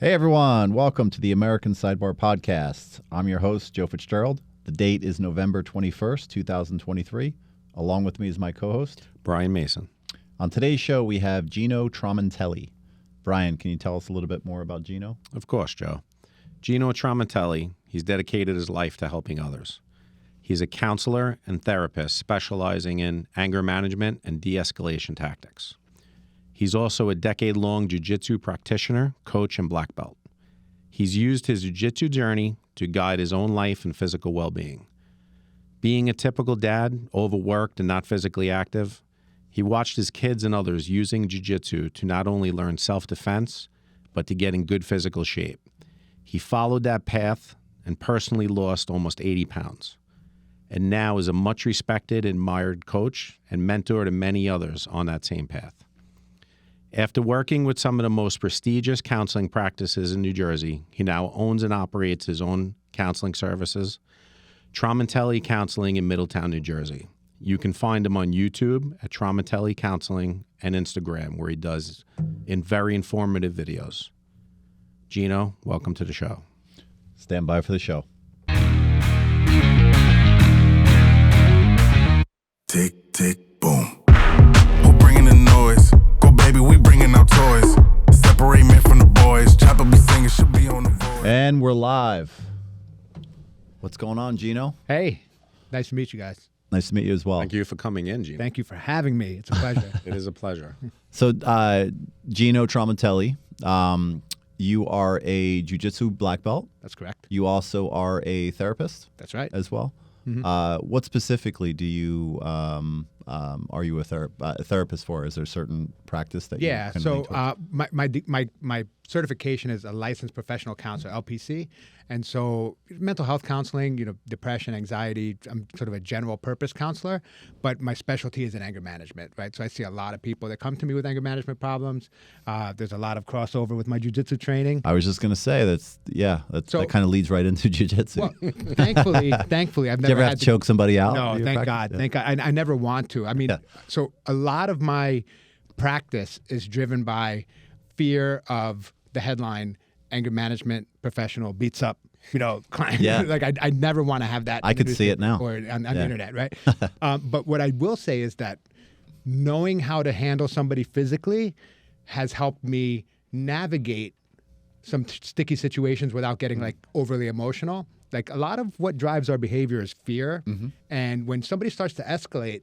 Hey everyone, welcome to the American Sidebar podcast. I'm your host, Joe Fitzgerald. The date is November 21st, 2023. Along with me is my co-host, Brian Mason. On today's show, we have Gino Tramontelli. Brian, can you tell us a little bit more about Gino? Of course, Joe. Gino Tramontelli, he's dedicated his life to helping others. He's a counselor and therapist specializing in anger management and de-escalation tactics. He's also a decade-long jiu-jitsu practitioner, coach, and black belt. He's used his jiu-jitsu journey to guide his own life and physical well-being. Being a typical dad, overworked and not physically active, he watched his kids and others using jiu-jitsu to not only learn self-defense, but to get in good physical shape. He followed that path and personally lost almost 80 pounds, and now is a much respected, admired coach and mentor to many others on that same path. After working with some of the most prestigious counseling practices in New Jersey, he now owns and operates his own counseling services, Tramontelli Counseling in Middletown, New Jersey. You can find him on YouTube at Tramontelli Counseling and Instagram, where he does very informative videos. Gino, welcome to the show. Stand by for the show. Tick, tick, boom. Who bringing the noise? Go, baby, we bringing out toys. Separate men from the boys. Chopper be singing, should be on the voice. And we're live. What's going on, Gino? Hey, nice to meet you guys. Nice to meet you as well. Thank you for coming in, Gino. Thank you for having me. It's a pleasure. It is a pleasure. So, Gino Tramontelli, you are a jiu-jitsu black belt. That's correct. You also are a therapist That's right. as well. Mm-hmm. What specifically do you are you a therapist for? Is there a certain practice that Yeah. you kind So of my certification is a licensed professional counselor, LPC, and so mental health counseling, depression, anxiety. I'm sort of a general purpose counselor, but my specialty is in anger management, right? So I see a lot of people that come to me with anger management problems. There's a lot of crossover with my jiu-jitsu training. I was just going to say that kind of leads right into jiu-jitsu. Well, thankfully, I've never Did you ever have had to choke somebody out? No, in your thank practice? God. Thank God. I never want to. I mean, Yeah. So a lot of my practice is driven by fear of the headline, anger management professional beats up, client. Yeah. Like I never want to have that. I in the could see it now. Or on the internet, right? But what I will say is that knowing how to handle somebody physically has helped me navigate some sticky situations without getting like overly emotional. Like a lot of what drives our behavior is fear. Mm-hmm. And when somebody starts to escalate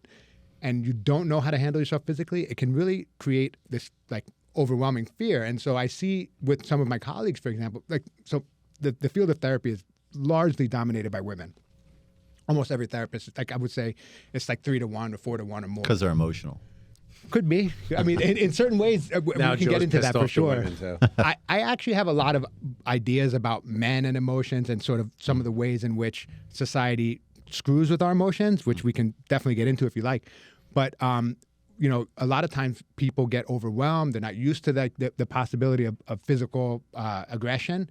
and you don't know how to handle yourself physically, it can really create this like overwhelming fear. And so I see with some of my colleagues, for example, the field of therapy is largely dominated by women. Almost every therapist, I would say it's like 3 to 1 or 4 to 1 or more. Because they're emotional. Could be. I mean, in certain ways, we can Joe's get into pissed that for off the sure. women, too. I actually have a lot of ideas about men and emotions and sort of some of the ways in which society screws with our emotions, which we can definitely get into if you like. But, a lot of times people get overwhelmed. They're not used to the possibility of physical aggression.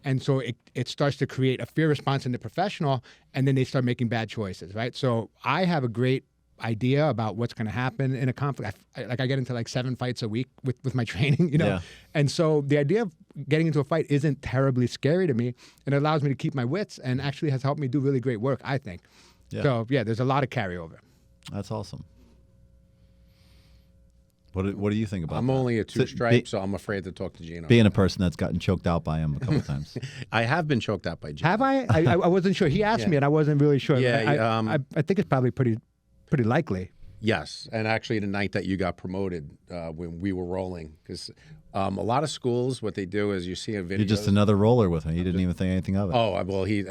And so it starts to create a fear response in the professional, and then they start making bad choices, right? So I have a great idea about what's going to happen in a conflict. I get into like 7 fights a week with my training, Yeah. And so the idea of getting into a fight isn't terribly scary to me, and it allows me to keep my wits and actually has helped me do really great work, I think. Yeah. So yeah, there's a lot of carryover. That's awesome. What do you think about I'm that? only a So, two-stripe, so I'm afraid to talk to Gino. being a person that's gotten choked out by him a couple times. I have been choked out by Gino. Have I? I wasn't sure. He asked me, and I wasn't really sure. Yeah, I think it's probably pretty likely. Yes, and actually the night that you got promoted, when we were rolling, because a lot of schools, what they do is you see a video. You're just another roller with him. You didn't even think anything of it. Oh, well, he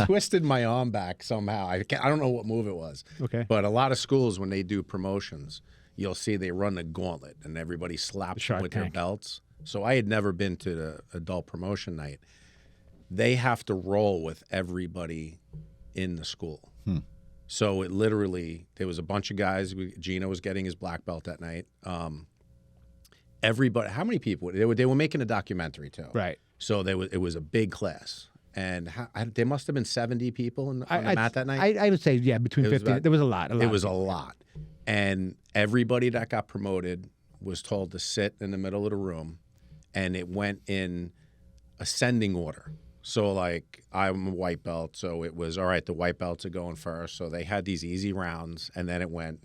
twisted my arm back somehow. I don't know what move it was. Okay. But a lot of schools, when they do promotions, you'll see they run the gauntlet and everybody slaps them Shark with their Tank. belts. So I had never been to the adult promotion night. They have to roll with everybody in the school. So it literally, there was a bunch of guys. Gino was getting his black belt that night. Everybody, how many people? They were making a documentary too. Right. So it was a big class. And there must have been 70 people on the mat that night. I would say, yeah, between It was 50. about- There was a lot. It was a lot. And everybody that got promoted was told to sit in the middle of the room and it went in ascending order. So like I'm a white belt, so it was all right. The white belts are going first, so they had these easy rounds, and then it went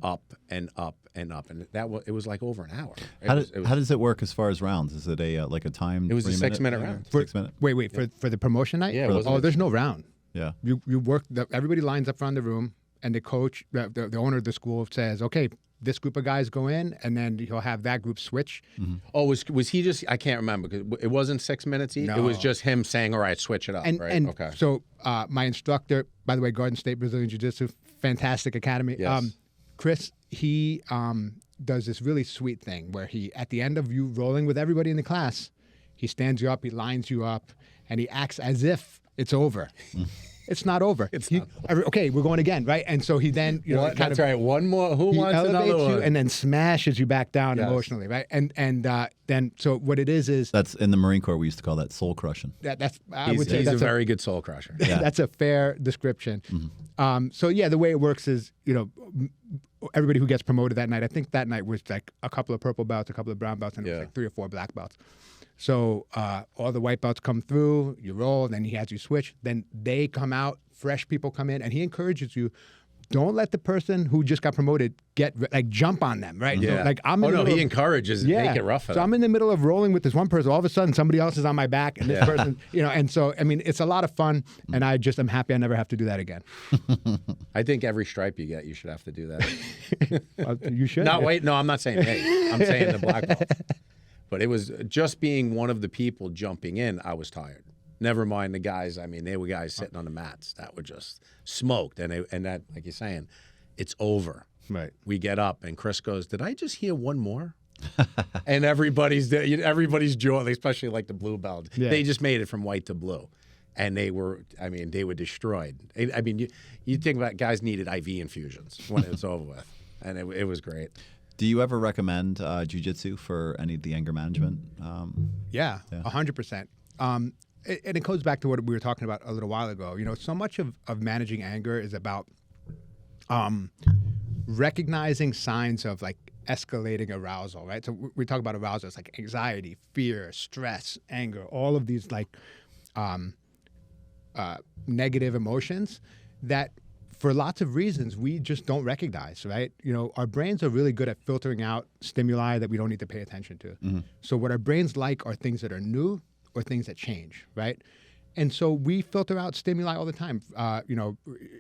up and up and up, and it was like over an hour. How does it work as far as rounds? Is it a like a time? It was a 6-minute round. 6 minute. Wait, for the promotion night? Yeah, Oh, there's no round. Yeah. You work. Everybody lines up around the room, and the coach, the owner of the school, says, "Okay, this group of guys go in," and then he'll have that group switch. Oh, was he just? I can't remember because it wasn't 6 minutes each. No. It was just him saying, "All right, switch it up." And, right? and Okay. so my instructor, by the way, Garden State Brazilian Jiu-Jitsu, fantastic academy. Yes. Chris, he does this really sweet thing where he, at the end of you rolling with everybody in the class, he stands you up, he lines you up, and he acts as if it's over. It's not over. Okay, we're going again, right? And so he then, That's right. One more. Who he wants another elevates you one? and then smashes you back down Yes. emotionally, right? And then so what it is That's in the Marine Corps. We used to call that soul crushing. that's I would say He's that's a very good soul crusher. Yeah. that's a fair description. So yeah, the way it works is, everybody who gets promoted that night, I think that night was like a couple of purple belts, a couple of brown belts, and it was Yeah. like 3 or 4 black belts. So all the white belts come through, you roll, then he has you switch, then they come out, fresh people come in, and he encourages you, don't let the person who just got promoted jump on them, right? Yeah. So, like I'm in the middle he of- encourages. Make it rough for So them. I'm in the middle of rolling with this one person. All of a sudden, somebody else is on my back, and this Yeah. person, and so I mean, it's a lot of fun, and I'm happy I never have to do that again. I think every stripe you get, you should have to do that. You should. No, wait, no, I'm not saying me. I'm saying the black belt. But it was just being one of the people jumping in, I was tired. Never mind the guys. I mean, they were guys sitting on the mats that were just smoked. And that, like you're saying, it's over. Right. We get up, and Chris goes, "Did I just hear one more?" And everybody's jaw, especially like the blue belt, Yeah. they just made it from white to blue. And they were destroyed. I mean, you think about guys needed IV infusions when it's over with. And it was great. Do you ever recommend jiu-jitsu for any of the anger management? Yeah, 100%. And it goes back to what we were talking about a little while ago. So much of managing anger is about recognizing signs of like escalating arousal, right? So we talk about arousal. It's like anxiety, fear, stress, anger, all of these like negative emotions that for lots of reasons we just don't recognize, right? Our brains are really good at filtering out stimuli that we don't need to pay attention to. So what our brains like are things that are new or things that change, right? And so we filter out stimuli all the time.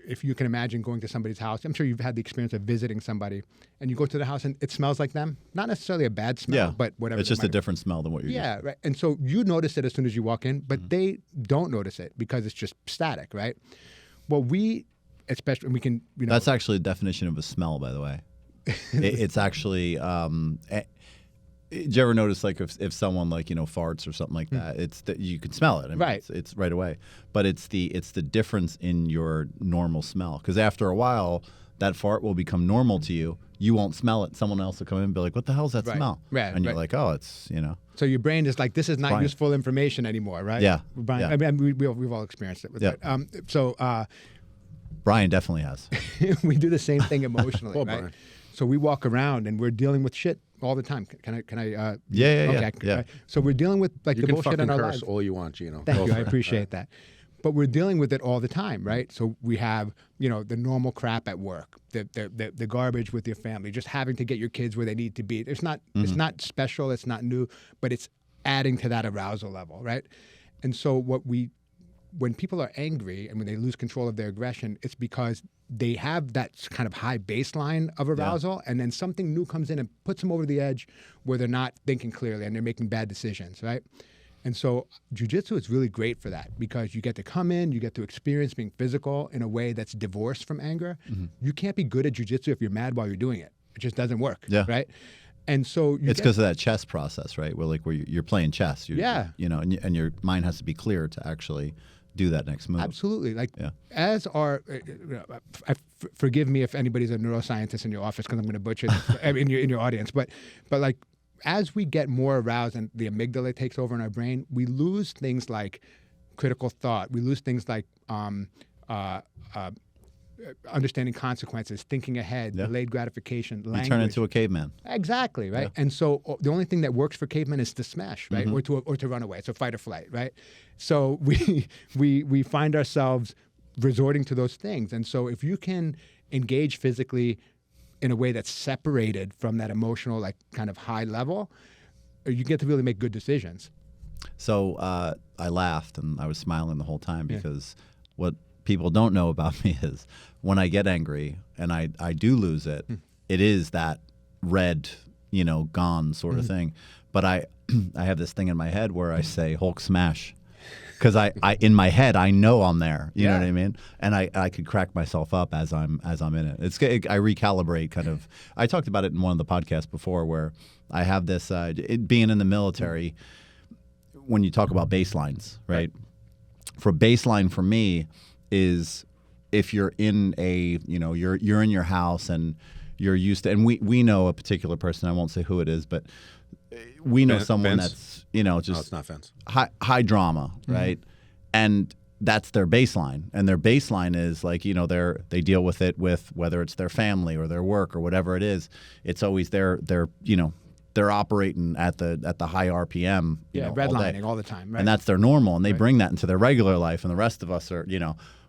If you can imagine going to somebody's house, I'm sure you've had the experience of visiting somebody, and you go to the house and it smells like them. Not necessarily a bad smell, but whatever. It's just a different smell than what you're used to. Yeah, right. And so you notice it as soon as you walk in, but they don't notice it because it's just static, right? Well, we can. That's actually a definition of a smell, by the way. It's actually. Did you ever notice, like, if someone farts or something like that, it's that you can smell it. I mean, Right. It's right away. But it's the difference in your normal smell. Because after a while, that fart will become normal to you. You won't smell it. Someone else will come in and be like, "What the hell's that Right. smell?" Right, And you're right. like, "Oh, it's So your brain is like, this is not Brian. useful information anymore, right? Yeah, Brian, yeah. I mean, we've all experienced it with Yeah. that. So Brian definitely has." we do the same thing emotionally, Poor right? Brian. So we walk around and we're dealing with shit all the time. Can I? Yeah. Okay. Yeah. So we're dealing with like You the can bullshit fucking in our curse lives. all you want, Gino. Thank Go you. for I it. appreciate that. But we're dealing with it all the time, right? So we have, the normal crap at work, the garbage with your family, just having to get your kids where they need to be. It's not special, it's not new, but it's adding to that arousal level, right? And so when people are angry and when they lose control of their aggression, it's because they have that kind of high baseline of arousal, and then something new comes in and puts them over the edge where they're not thinking clearly and they're making bad decisions, right? And so jiu-jitsu is really great for that because you get to come in, you get to experience being physical in a way that's divorced from anger. You can't be good at jiu-jitsu if you're mad while you're doing it. It just doesn't work, Yeah. right? And so It's because of that chess process, right? Where you're playing chess. Yeah. And your mind has to be clear to actually do that next move. Absolutely. Like, Yeah. as our, forgive me if anybody's a neuroscientist in your office because I'm going to butcher this, in your audience, but like, as we get more aroused and the amygdala takes over in our brain, we lose things like critical thought. We lose things like understanding consequences, thinking ahead, Yeah. delayed gratification, You language. turn into a caveman. Exactly, right? Yeah. And so the only thing that works for cavemen is to smash, right? Mm-hmm. Or to run away. So fight or flight, right? So we find ourselves resorting to those things. And so if you can engage physically in a way that's separated from that emotional, like kind of high level, you get to really make good decisions. So I laughed and I was smiling the whole time because what people don't know about me is when I get angry and I do lose it, it is that red, gone sort of thing. But I have this thing in my head where I say Hulk smash. Because I in my head I know I'm there, you know what I mean, and I could crack myself up as I'm in it. I recalibrate kind of. I talked about it in one of the podcasts before where I have this being in the military. When you talk about baselines, right? For baseline for me is if you're in you're in your house and you're used to, and we know a particular person. I won't say who it is, but we know someone Vince? that's No, just it's not Vince. high drama, right? And that's their baseline. And their baseline is like, they deal with it with whether it's their family or their work or whatever it is. It's always they're operating at the high RPM, Redlining all the time, right? and that's their normal. And they bring that into their regular life. And the rest of us are,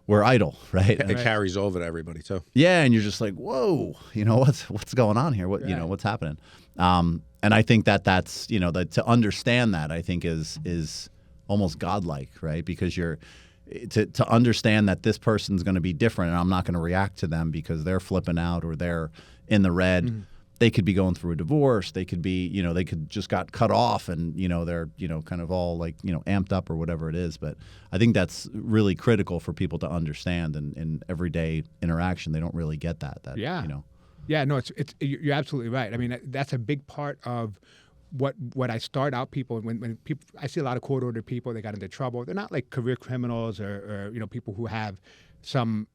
we're idle, right? It carries over to everybody too. Yeah, and you're just like, whoa, what's going on here? What's happening? And I think that's that to understand that I think is almost godlike, right? Because you're to understand that this person's going to be different, and I'm not going to react to them because they're flipping out or they're in the red. They could be going through a divorce. They could be, they could just got cut off, and they're kind of all like amped up or whatever it is. But I think that's really critical for people to understand in everyday interaction. They don't really get that. Yeah, no, it's you're absolutely right. I mean, that's a big part of what I start out people when people. I see a lot of court ordered people. They got into trouble. They're not like career criminals or people who have some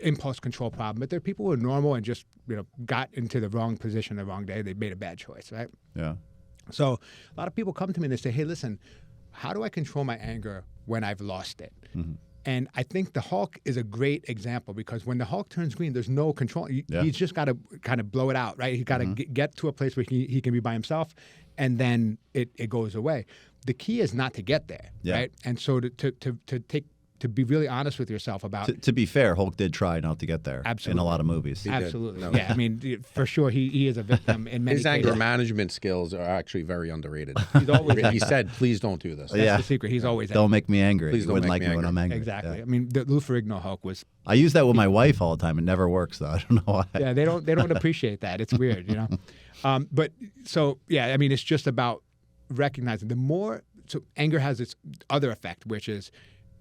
impulse control problem, but they're people who are normal and just got into the wrong position the wrong day. They made a bad choice, right? Yeah. So a lot of people come to me and they say, "Hey, listen, how do I control my anger when I've lost it?" And I think the Hulk is a great example because when the Hulk turns green, there's no control. He's just got to kind of blow it out, right? He's got to get to a place where he can be by himself, and then it goes away. The key is not to get there, right? And so to be really honest with yourself about. To be fair, Hulk did try not to get there in a lot of movies. Absolutely, No. yeah. I mean, for sure, he is a victim in many His cases. anger management skills are actually very underrated. He's always He said, "Please don't do this." That's the secret. He's always Don't make me angry. Please You don't wouldn't make like me me when I'm angry. exactly. Yeah. I mean, the Lou Ferrigno Hulk was. I use that with my wife all the time. It never works though. I don't know why. Yeah, they don't appreciate that. It's weird, But so yeah, I mean, it's just about recognizing so anger has its other effect, which is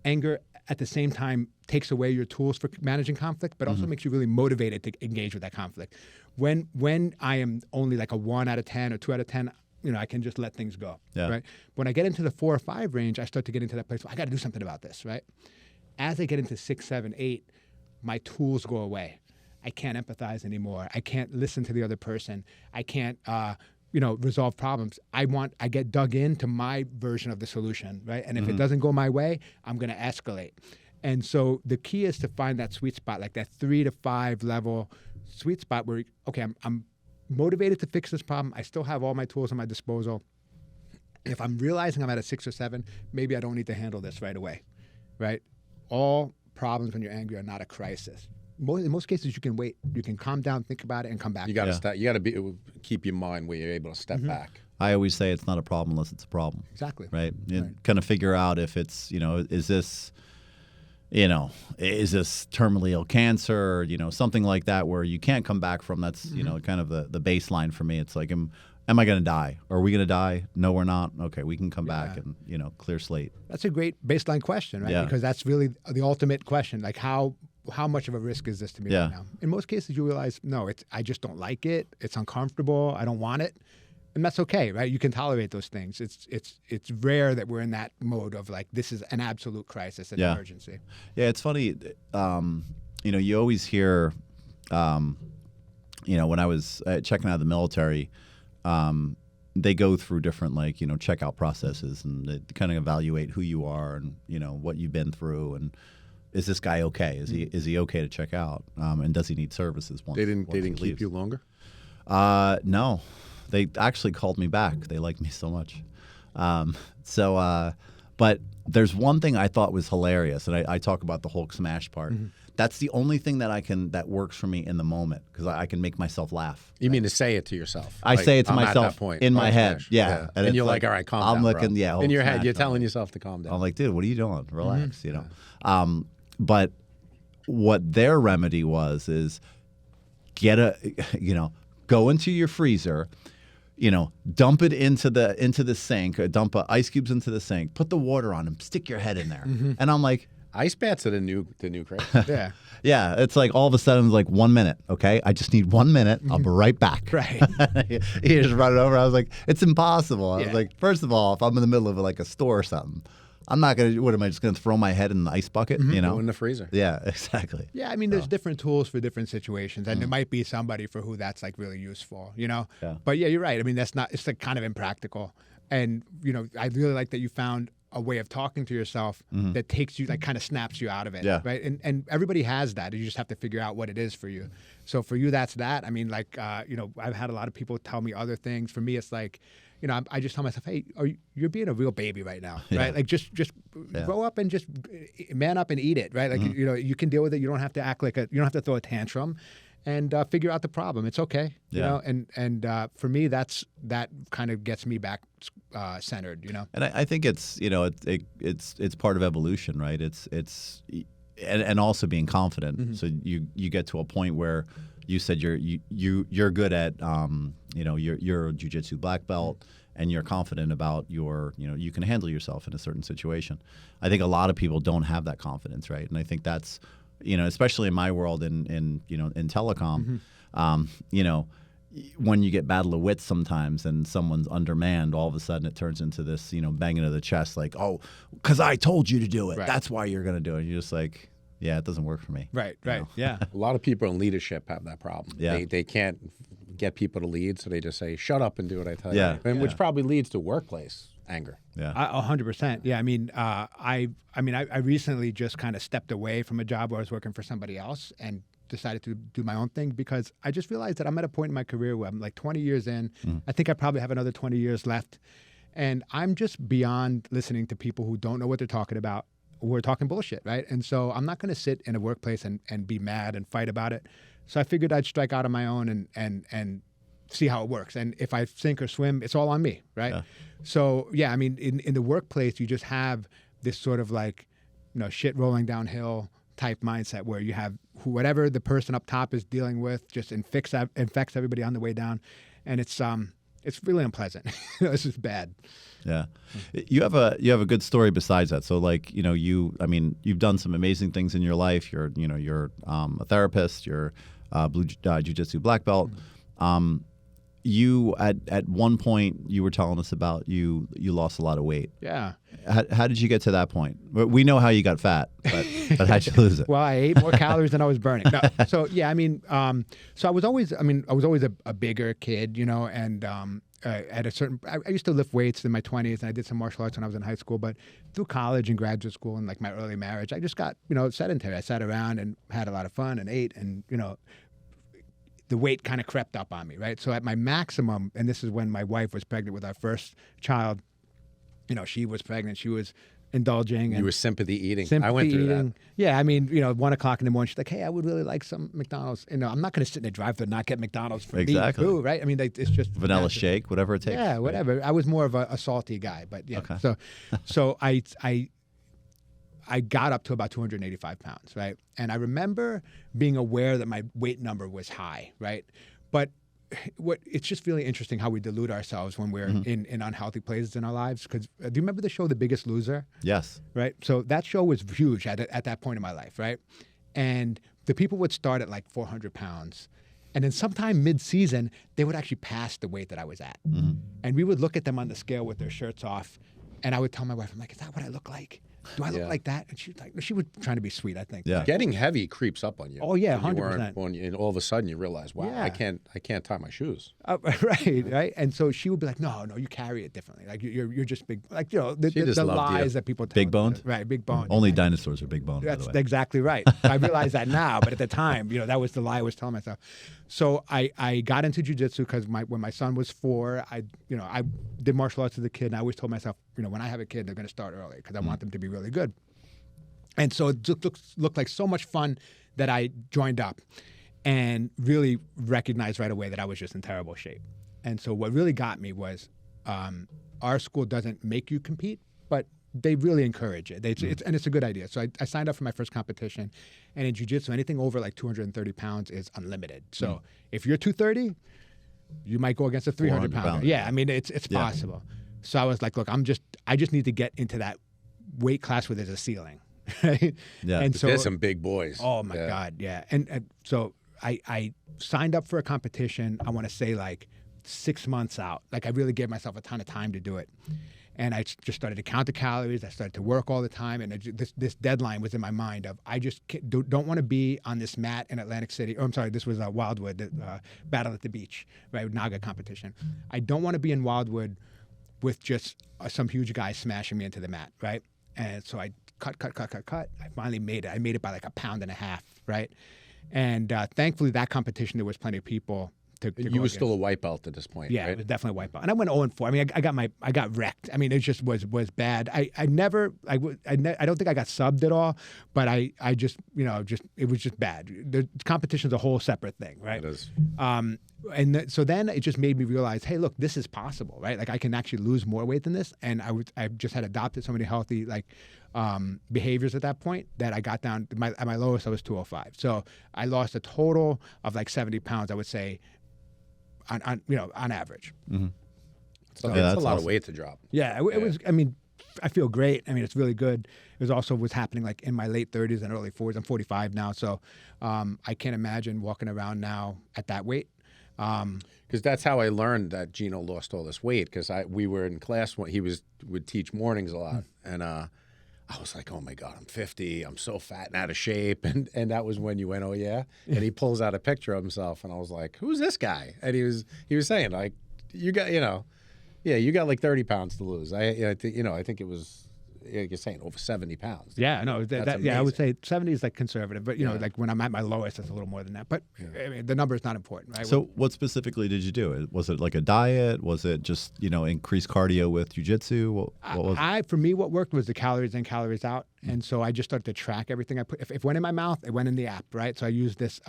anger at the same time takes away your tools for managing conflict, but also makes you really motivated to engage with that conflict. When I am only like a 1 out of 10 or 2 out of 10, I can just let things go, right? When I get into the 4 or 5 range, I start to get into that place where I got to do something about this, right? As I get into 6, 7, 8, my tools go away. I can't empathize anymore. I can't listen to the other person. I can't, resolve problems. I get dug into my version of the solution, right? And if it doesn't go my way, I'm going to escalate. And so the key is to find that sweet spot, like that 3 to 5 level sweet spot where, okay, I'm motivated to fix this problem. I still have all my tools at my disposal. If I'm realizing I'm at a 6 or 7, maybe I don't need to handle this right away, right? All problems when you're angry are not a crisis. In most cases, you can wait. You can calm down, think about it, and come back. You got to You got to keep your mind where you're able to step back. I always say it's not a problem unless it's a problem. Exactly. Right. You kind of figure out if it's is this terminally ill cancer or something like that where you can't come back from. That's kind of the baseline for me. It's like am I going to die? Are we going to die? No, we're not. Okay, we can come back and clear slate. That's a great baseline question, right? Yeah. Because that's really the ultimate question. Like how much of a risk is this to me right now? In most cases, you realize, no, I just don't like it. It's uncomfortable. I don't want it. And that's okay, right? You can tolerate those things. It's rare that we're in that mode of like, this is an absolute crisis, an emergency. Yeah, it's funny. You always hear, when I was checking out of the military, they go through different checkout processes and they kind of evaluate who you are and what you've been through. And is this guy okay? Is he okay to check out? And does he need services? Once They didn't he keep leaves? you longer? No, they actually called me back. They liked me so much. But there's one thing I thought was hilarious, and I talk about the Hulk smash part. That's the only thing that works for me in the moment because I can make myself laugh. You mean to say it to yourself? I Like, say it to I'm at myself that point. in my Hulk head. smash. Yeah. And it's you're like, all right, calm down, I'm looking, bro. yeah. In Hulk your head, smash, you're I'm telling like- yourself to calm down. I'm like, dude, what are you doing? Relax, you know. But what their remedy is go into your freezer, dump it into the sink, or dump ice cubes into the sink, put the water on them, stick your head in there, and I'm like, Ice baths are the new craze. Yeah. yeah, it's like all of a sudden it's like 1 minute. Okay, I just need 1 minute. I'll be right back. Right. He just run it over. I was like, it's impossible. I was Yeah. like, first of all, if I'm in the middle of like a store or something, I'm not gonna. What am I just gonna throw my head in the ice bucket? Go in the freezer. Yeah, exactly. Yeah, I mean, there's different tools for different situations, and there might be somebody for who that's like really useful, Yeah. But yeah, you're right. I mean, it's like kind of impractical, and I really like that you found a way of talking to yourself that takes you, like, kind of snaps you out of it, Yeah. right? And everybody has that. You just have to figure out what it is for you. So for you, that's that. I mean, like, I've had a lot of people tell me other things. For me, it's like, I just tell myself, hey, you're being a real baby right now, right? Like, just grow up and just man up and eat it, right? Like, you can deal with it. You don't have to act like you don't have to throw a tantrum, and figure out the problem. It's okay, And for me, that kind of gets me back centered, And I think it's it's part of evolution, right? And also being confident. So you get to a point where you said you're good at you're a jiu-jitsu black belt and you're confident about you can handle yourself in a certain situation. I think a lot of people don't have that confidence, right? And I think that's especially in my world in telecom, when you get battle of wits sometimes and someone's undermanned, all of a sudden it turns into this, banging of the chest, like, oh, because I told you to do it. Right. That's why you're going to do it. And you're just like, yeah, it doesn't work for me. right, yeah. A lot of people in leadership have that problem. Yeah. They can't get people to lead, so they just say, shut up and do what I tell Yeah. you. And which probably leads to workplace anger. Yeah. 100%. Yeah, I mean, I recently just kind of stepped away from a job where I was working for somebody else and decided to do my own thing because I just realized that I'm at a point in my career where I'm like 20 years in. I think I probably have another 20 years left. And I'm just beyond listening to people who don't know what they're talking about, who are talking bullshit, right? And so I'm not going to sit in a workplace and be mad and fight about it. So I figured I'd strike out on my own and see how it works. And if I sink or swim, it's all on me, right? Yeah. So, yeah, I mean, in the workplace, you just have this sort of like, shit rolling downhill type mindset where you have whatever the person up top is dealing with just infects everybody on the way down. And it's really unpleasant. It's just bad. Yeah. You have a good story besides that. So like, you've done some amazing things in your life. You're a therapist, you're blue jiu-jitsu black belt. You at one point you were telling us about you lost a lot of weight. Yeah. How did you get to that point? We know how you got fat, but how'd you lose it? Well, I ate more calories than I was burning. No. So yeah, I mean, so I was always a bigger kid, and at a certain, I used to lift weights in my 20s, and I did some martial arts when I was in high school. But through college and graduate school and like my early marriage, I just got sedentary. I sat around and had a lot of fun and ate, and the weight kind of crept up on me, right? So at my maximum, and this is when my wife was pregnant with our first child. She was pregnant. She was indulging. You were sympathy eating. Sympathy I went through eating. that. Yeah, I mean, 1 o'clock in the morning, she's like, "Hey, I would really like some McDonald's." I'm not going to sit in the drive-thru and not get McDonald's for Exactly. me too, right? I mean, it's just Vanilla shake, whatever it takes. Yeah, right? whatever. I was more of a salty guy, but yeah. Okay. So I got up to about 285 pounds, right? And I remember being aware that my weight number was high, right? But it's just really interesting how we delude ourselves when we're in unhealthy places in our lives. Because do you remember the show The Biggest Loser? Yes. Right. So that show was huge at that point in my life, right? And the people would start at like 400 pounds. And then sometime mid-season, they would actually pass the weight that I was at. And we would look at them on the scale with their shirts off. And I would tell my wife, I'm like, is that what I look like? do I look Yeah. like that? And she was trying to be sweet, I think. Yeah. Getting heavy creeps up on you. Oh, yeah, When you 100%. weren't- and all of a sudden you realize, wow, Yeah. I can't tie my shoes. Right. And so she would be like, no, you carry it differently. Like you're just big, like, you know, the She just the loved you. lies that people tell. Big boned? Right, big boned. Only dinosaurs are big boned, by That's the way. exactly right. I realize that now, but at the time, you know, that was the lie I was telling myself. So I got into jiu-jitsu because when my son was 4, I did martial arts as a kid, and I always told myself, you know, when I have a kid, they're going to start early because I want them to be really good. And so it looked like so much fun that I joined up and really recognized right away that I was just in terrible shape. And so what really got me was our school doesn't make you compete, but they really encourage it. And it's a good idea. So I signed up for my first competition. And in jiu-jitsu, anything over like 230 pounds is unlimited. So if you're 230, you might go against a 300 pounder. pounder. Yeah, I mean, it's possible. So I was like, look, I just need to get into that weight class where there's a ceiling. Right? Yeah. And so There's some big boys. oh my Yeah. God, yeah. And so I signed up for a competition, I want to say like 6 months out. Like I really gave myself a ton of time to do it. And I just started to count the calories. I started to work all the time. And this deadline was in my mind of I just don't want to be on this mat in Atlantic City. Oh, I'm sorry, this was Wildwood, the Battle at the Beach, right? Naga competition. I don't want to be in Wildwood with just some huge guy smashing me into the mat, right? And so I cut. I finally made it. I made it by like 1.5 pounds, right? And thankfully, that competition, there was plenty of people to You go were still a against. white belt at this point, Yeah, right? it was definitely a wipeout. And I went 0-4. I mean, I got wrecked. I mean, it just was bad. I don't think I got subbed at all, but I just, you know, it was just bad. The competition's a whole separate thing, right? It is. So then it just made me realize, hey, look, this is possible, right? Like I can actually lose more weight than this. And I just had adopted so many healthy behaviors at that point that I got down at my lowest. I was 205. So I lost a total of like 70 pounds, I would say, on average. So Yeah, that's a that's lot awesome. of weight to drop. Yeah, it was. I mean, I feel great. I mean, it's really good. It was happening like in my late 30s and early 40s. I'm 45 now, so I can't imagine walking around now at that weight. Because that's how I learned that Gino lost all this weight. Because we were in class when he would teach mornings a lot, and I was like, oh my God, I'm 50. I'm so fat and out of shape. And that was when you went, oh yeah. And he pulls out a picture of himself, and I was like, who's this guy? And he was saying like, you got you got like 30 pounds to lose. I think it was. You're saying over 70 pounds. Yeah, no, That's I would amazing. say 70 is like conservative, but like when I'm at my lowest, it's a little more than that. But I mean, the number is not important, right? So what specifically did you do? Was it like a diet? Was it just, increased cardio with jiu-jitsu? What was it? For me, what worked was the calories in, calories out. And so I just started to track everything I put. If it went in my mouth, it went in the app, right? So I used this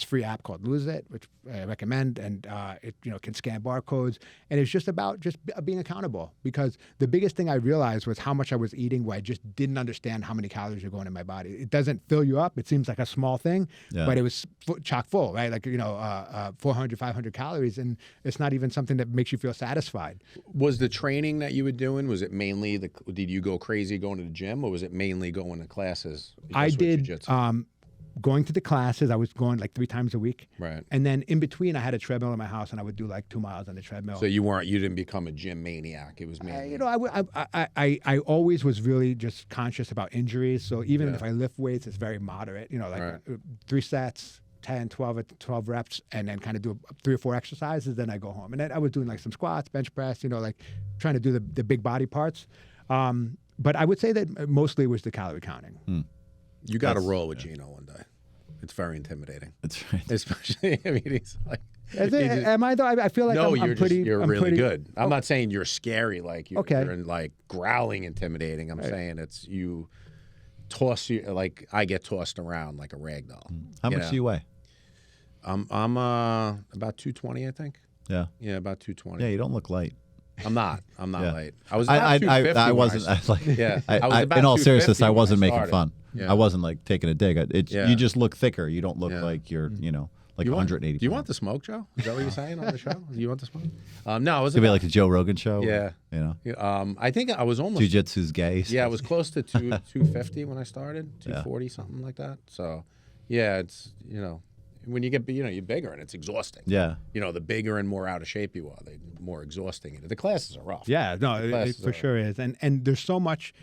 free app called Lose It, which I recommend, and it can scan barcodes. And it's just about being accountable, because the biggest thing I realized was how much I was eating where I just didn't understand how many calories are going in my body. It doesn't fill you up. It seems like a small thing, but it was chock full, right? Like 400, 500 calories, and it's not even something that makes you feel satisfied. Was the training that you were doing, was it mainly did you go crazy going to the gym, or was it mainly going to classes? I just with did jiu-jitsu? going to the classes. I was going like 3 times a week. Right. And then in between, I had a treadmill in my house, and I would do like 2 miles on the treadmill. So you didn't become a gym maniac. It was mainly. I always was really just conscious about injuries. So even if I lift weights, it's very moderate. 3 sets, 10, 12 reps, and then kind of do 3 or 4 exercises. Then I go home. And then I was doing like some squats, bench press, like trying to do the big body parts. But I would say that mostly it was the calorie counting. You got to roll with Gino one day. It's very intimidating. That's right. Especially, I mean, he's like. Am I though? I feel like No, I'm pretty. you're I'm really pretty, good. I'm not saying you're scary like you. Okay. You're like growling, intimidating. I'm saying it's you toss you like I get tossed around like a rag doll. How much do you weigh? I'm about 220, I think. Yeah. Yeah, about 220. Yeah, you don't look light. I'm not Yeah. late. I was about 250 I when wasn't. I, like, Yeah. I was I, about in all 250 seriousness, I when I wasn't making started. fun. Yeah. I wasn't like taking a dig. Yeah. You just look thicker. You don't look Yeah. like you're, like You want- 180. Do you want the smoke, Joe? Is that what you're saying on the show? Do you want the smoke? No, I was Could be about, like a Joe Rogan show. Yeah. I think I was almost Jiu-jitsu's gay. Yeah, I was close to 250 when I started, 240, something like that. So, yeah, it's, when you get, you're bigger and it's exhausting. Yeah. The bigger and more out of shape you are, the more exhausting it is. The classes are rough. Yeah, no, it classes for are- sure is. And there's so much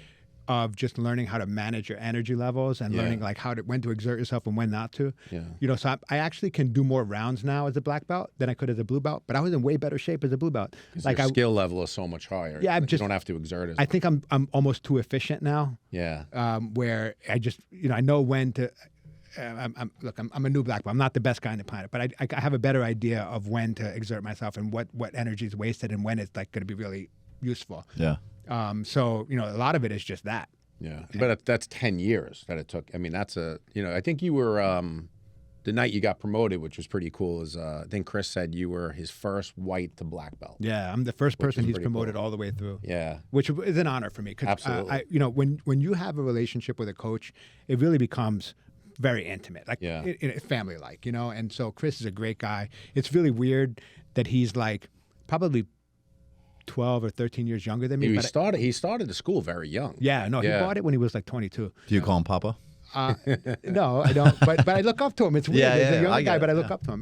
of just learning how to manage your energy levels and learning like when to exert yourself and when not to. Yeah. You know, so I actually can do more rounds now as a black belt than I could as a blue belt, but I was in way better shape as a blue belt. Like your skill level is so much higher. Yeah, you don't have to exert as I think I'm almost too efficient now. Yeah. Where I just, you know, I know when to. I'm a new black belt. I'm not the best guy on the planet, but I have a better idea of when to exert myself and what energy is wasted and when it's like going to be really useful. Yeah. So, you know, a lot of it is just that. Yeah. But that's 10 years that it took. I mean, that's I think you were, the night you got promoted, which was pretty cool, is I think Chris said you were his first white to black belt. Yeah, I'm the first person he's promoted cool. all the way through. Yeah. Which is an honor for me. Absolutely. You know, when you have a relationship with a coach, it really becomes very intimate, like family-like, you know? And so Chris is a great guy. It's really weird that he's like probably 12 or 13 years younger than me. He started the school very young. Yeah, no, he bought it when he was like 22. Do you call him Papa? No, I don't. But I look up to him. It's weird. He's a young guy, but I look up to him.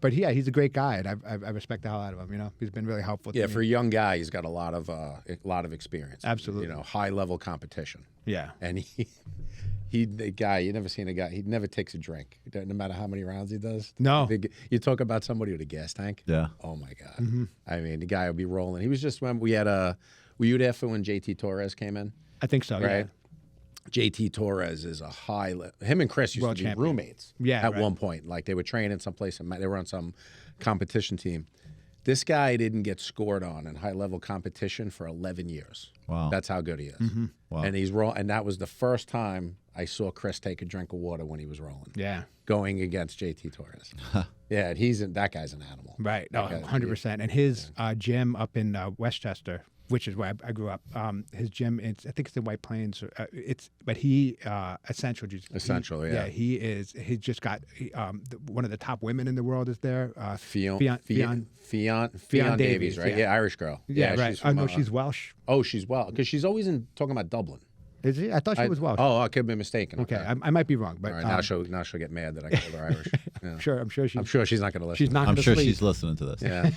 But yeah, he's a great guy, and I respect the hell out of him. You know, he's been really helpful. To me. For a young guy, he's got a lot of experience. Absolutely. You know, high level competition. Yeah. And the guy, you never seen a guy, he never takes a drink, no matter how many rounds he does. No. You talk about somebody with a gas tank. Yeah. Oh my God. Mm-hmm. I mean, the guy would be rolling. He was just when we had were you there for when JT Torres came in? I think so. Right. Yeah. JT Torres is him and Chris used World to be champion. roommates. Yeah, at one point, like they were training someplace, and they were on some competition team. This guy didn't get scored on in high level competition for 11 years. Wow. That's how good he is. Mm-hmm. Wow. And and that was the first time I saw Chris take a drink of water when he was rolling. Yeah. Going against JT Torres. Yeah, and that guy's an animal. Right. No, 100%. And his gym up in Westchester, which is where I grew up. His gym, I think it's in White Plains. But he Essential Jiu-Jitsu. Essential, yeah. Yeah, he just got one of the top women in the world is there. Fionn Davies, right? Yeah, Irish girl. Yeah, right. She's from, no, she's Welsh. Oh, she's Welsh because she's always talking about Dublin. Is she? I thought she was Welsh. Oh, I could be mistaken. Okay, I might be wrong, but all right, now she'll get mad that I called her Irish. Yeah. I'm sure she's not going to listen. She's not. I'm sure sleep. she's listening to this. Yeah.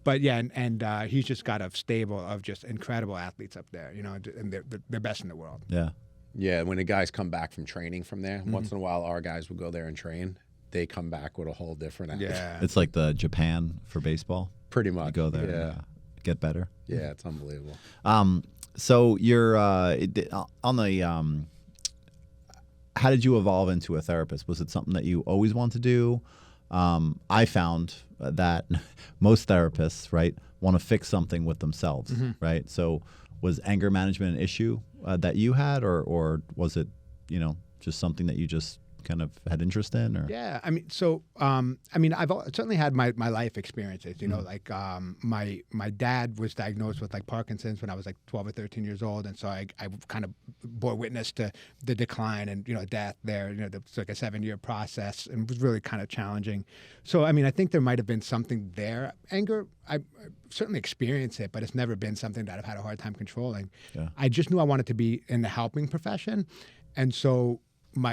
But yeah, and he's just got a stable of just incredible athletes up there, you know, and they're best in the world. Yeah. Yeah, when the guys come back from training from there, once in a while our guys will go there and train. They come back with a whole different attitude. Yeah. It's like the Japan for baseball. Pretty much. You go there. Yeah. And, get better. Yeah, it's unbelievable. So you're on the. How did you evolve into a therapist? Was it something that you always wanted to do? I found that most therapists, right, want to fix something with themselves, right? So was anger management an issue that you had, or was it, just something that you just kind of had interest in? Or? Yeah, I mean, so I've certainly had my life experiences. You know, like my dad was diagnosed with like Parkinson's when I was like 12 or 13 years old, and so I kind of bore witness to the decline and death there. It's like a 7-year process, and it was really kind of challenging. So I mean, I think there might have been something there. Anger, I certainly experienced it, but it's never been something that I've had a hard time controlling. Yeah. I just knew I wanted to be in the helping profession, and so.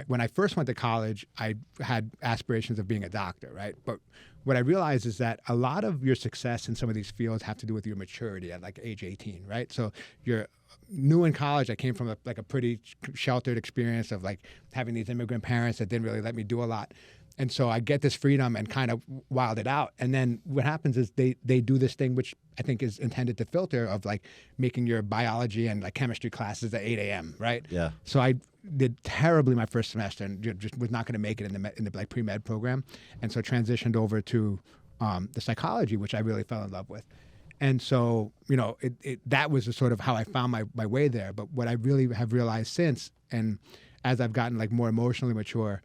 When I first went to college, I had aspirations of being a doctor, right? But what I realized is that a lot of your success in some of these fields have to do with your maturity at like age 18, right? So you're new in college. I came from a pretty sheltered experience of like having these immigrant parents that didn't really let me do a lot. And so I get this freedom and kind of wild it out. And then what happens is they do this thing, which I think is intended to filter, of like making your biology and like chemistry classes at 8 a.m., right? Yeah. So I did terribly my first semester and just was not going to make it in the like pre-med program. And so transitioned over to the psychology, which I really fell in love with. And so, that was the sort of how I found my way there. But what I really have realized since, and as I've gotten like more emotionally mature,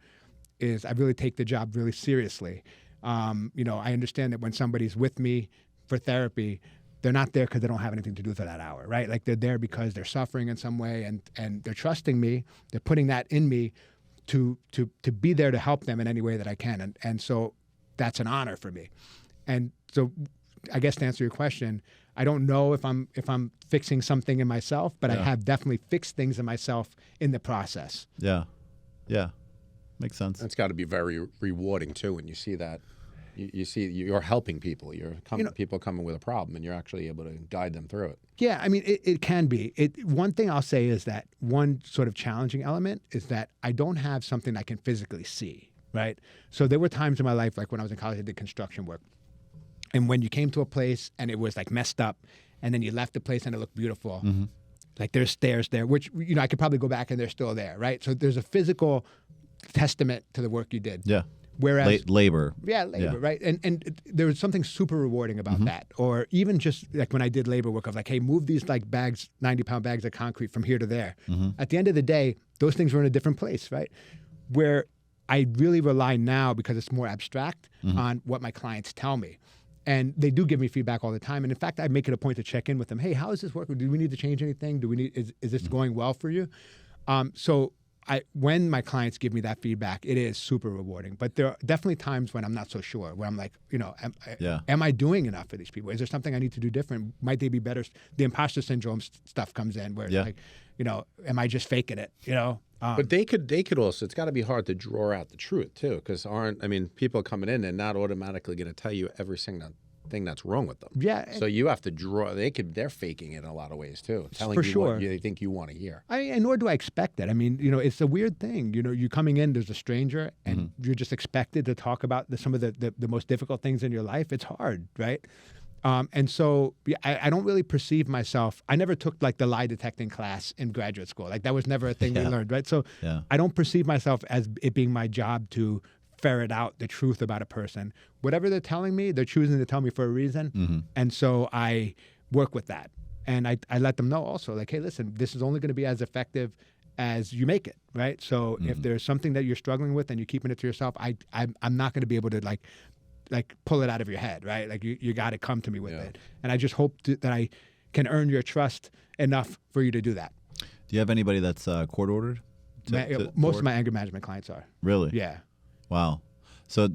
is I really take the job really seriously. I understand that when somebody's with me for therapy, they're not there because they don't have anything to do for that hour, right? Like they're there because they're suffering in some way, and they're trusting me. They're putting that in me to be there to help them in any way that I can, and so that's an honor for me. And so, I guess to answer your question, I don't know if I'm fixing something in myself, but I have definitely fixed things in myself in the process. Yeah. Yeah. Makes sense. It's got to be very rewarding too when you see that You see, you're helping people. People coming with a problem, and you're actually able to guide them through it. Yeah, I mean, it can be. One thing I'll say is that one sort of challenging element is that I don't have something I can physically see, right? So there were times in my life, like when I was in college, I did construction work. And when you came to a place and it was like messed up, and then you left the place and it looked beautiful, like there's stairs there, which, I could probably go back and they're still there, right? So there's a physical testament to the work you did. Yeah. Whereas labor. Yeah, labor, right? And there was something super rewarding about that. Or even just like when I did labor work of like, hey, move these like bags, 90-pound bags of concrete from here to there. At the end of the day, those things were in a different place, right? Where I really rely now, because it's more abstract, on what my clients tell me. And they do give me feedback all the time. And in fact, I make it a point to check in with them. Hey, how is this working? Do we need to change anything? Is this going well for you? So when my clients give me that feedback, it is super rewarding. But there are definitely times when I'm not so sure, where I'm like, am I doing enough for these people? Is there something I need to do different? Might they be better? The imposter syndrome stuff comes in where it's like, am I just faking it? But they could also, it's got to be hard to draw out the truth too, because people coming in and not automatically going to tell you every single thing that's wrong with them. Yeah. So you have to draw. They're faking it in a lot of ways too, telling For you sure. what they think you want to hear. And nor do I expect that. I mean, it's a weird thing. You're coming in, there's a stranger, and you're just expected to talk about some of the most difficult things in your life. It's hard, right? And so I don't really perceive myself. I never took like the lie detecting class in graduate school. Like that was never a thing we learned, right? So I don't perceive myself as it being my job to ferret out the truth about a person. Whatever they're telling me, they're choosing to tell me for a reason. And so I work with that. And I let them know also, like, hey, listen, this is only going to be as effective as you make it, right? So if there's something that you're struggling with and you're keeping it to yourself, I'm not going to be able to like pull it out of your head, right? Like you got to come to me with it. And I just hope that I can earn your trust enough for you to do that. Do you have anybody that's court ordered? Most of my anger management clients are. Really? Yeah. Wow. So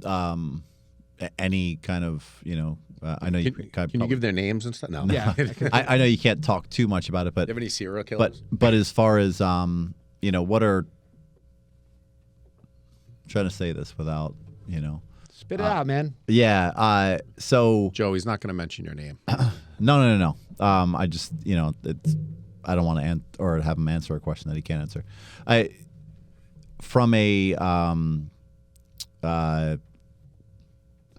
any kind of, I know Can you give their names and stuff? No. Yeah. I know you can't talk too much about it, but Do you have any serial killers? But as far as what are, I'm trying to say this without, Spit it out, man. Yeah. So Joe, he's not going to mention your name. No. I just, I don't want to or have him answer a question that he can't answer. From a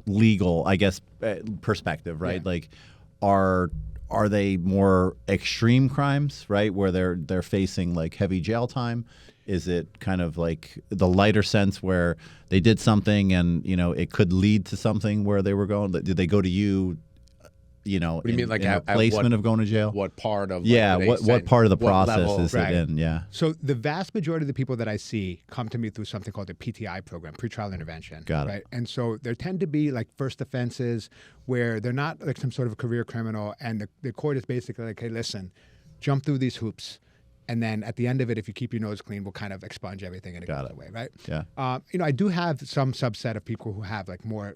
legal, I guess, perspective, right? Yeah. Like, are they more extreme crimes, right, where they're facing like heavy jail time? Is it kind of like the lighter sense where they did something and it could lead to something where they were going? Did they go to you? What do you mean, like in replacement of going to jail? What part of what part of the process level? is it in? Yeah. So the vast majority of the people that I see come to me through something called the PTI program, pretrial intervention. Got it. Right. And so there tend to be like first offenses where they're not like some sort of a career criminal, and the court is basically like, hey, listen, jump through these hoops. And then at the end of it, if you keep your nose clean, we'll kind of expunge everything and it goes away, right? Yeah. I do have some subset of people who have like more,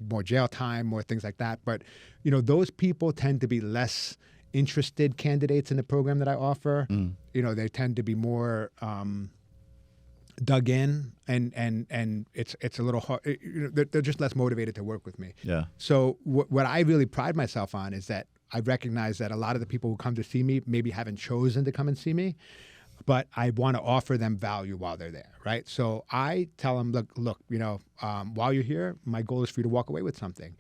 more jail time, more things like that. But, those people tend to be less interested candidates in the program that I offer. They tend to be more dug in, and it's a little hard. They're just less motivated to work with me. Yeah. So what I really pride myself on is that I recognize that a lot of the people who come to see me maybe haven't chosen to come and see me, but I want to offer them value while they're there, right? So I tell them, look, while you're here, my goal is for you to walk away with something.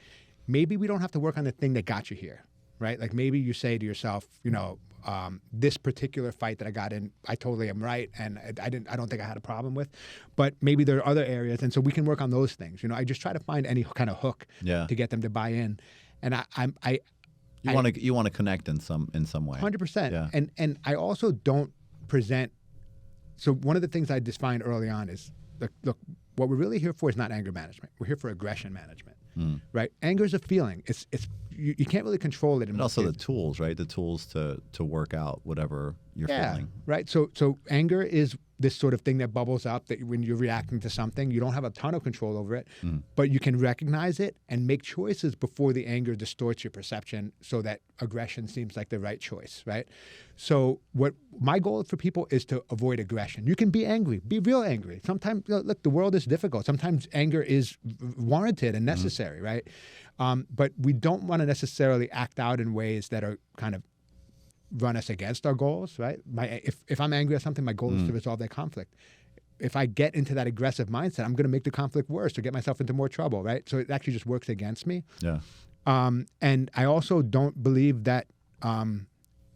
Maybe we don't have to work on the thing that got you here, right? Like maybe you say to yourself, this particular fight that I got in, I totally am right, and I don't think I had a problem with, but maybe there are other areas, and so we can work on those things. I just try to find any kind of hook to get them to buy in, and You want to connect in some way. 100%. Yeah. And I also don't present. So one of the things I defined early on is, look, what we're really here for is not anger management. We're here for aggression management, right? Anger is a feeling. It's you can't really control it. And also the tools, right? The tools to work out whatever you're feeling. Right. So anger is this sort of thing that bubbles up that when you're reacting to something, you don't have a ton of control over it, but you can recognize it and make choices before the anger distorts your perception so that aggression seems like the right choice, right? So what my goal for people is to avoid aggression. You can be angry, be real angry. Sometimes, look, the world is difficult. Sometimes anger is warranted and necessary, right? But we don't want to necessarily act out in ways that are kind of run us against our goals, right? If I'm angry at something, my goal is to resolve that conflict. If I get into that aggressive mindset, I'm going to make the conflict worse or get myself into more trouble, right? So it actually just works against me. Yeah. And I also don't believe that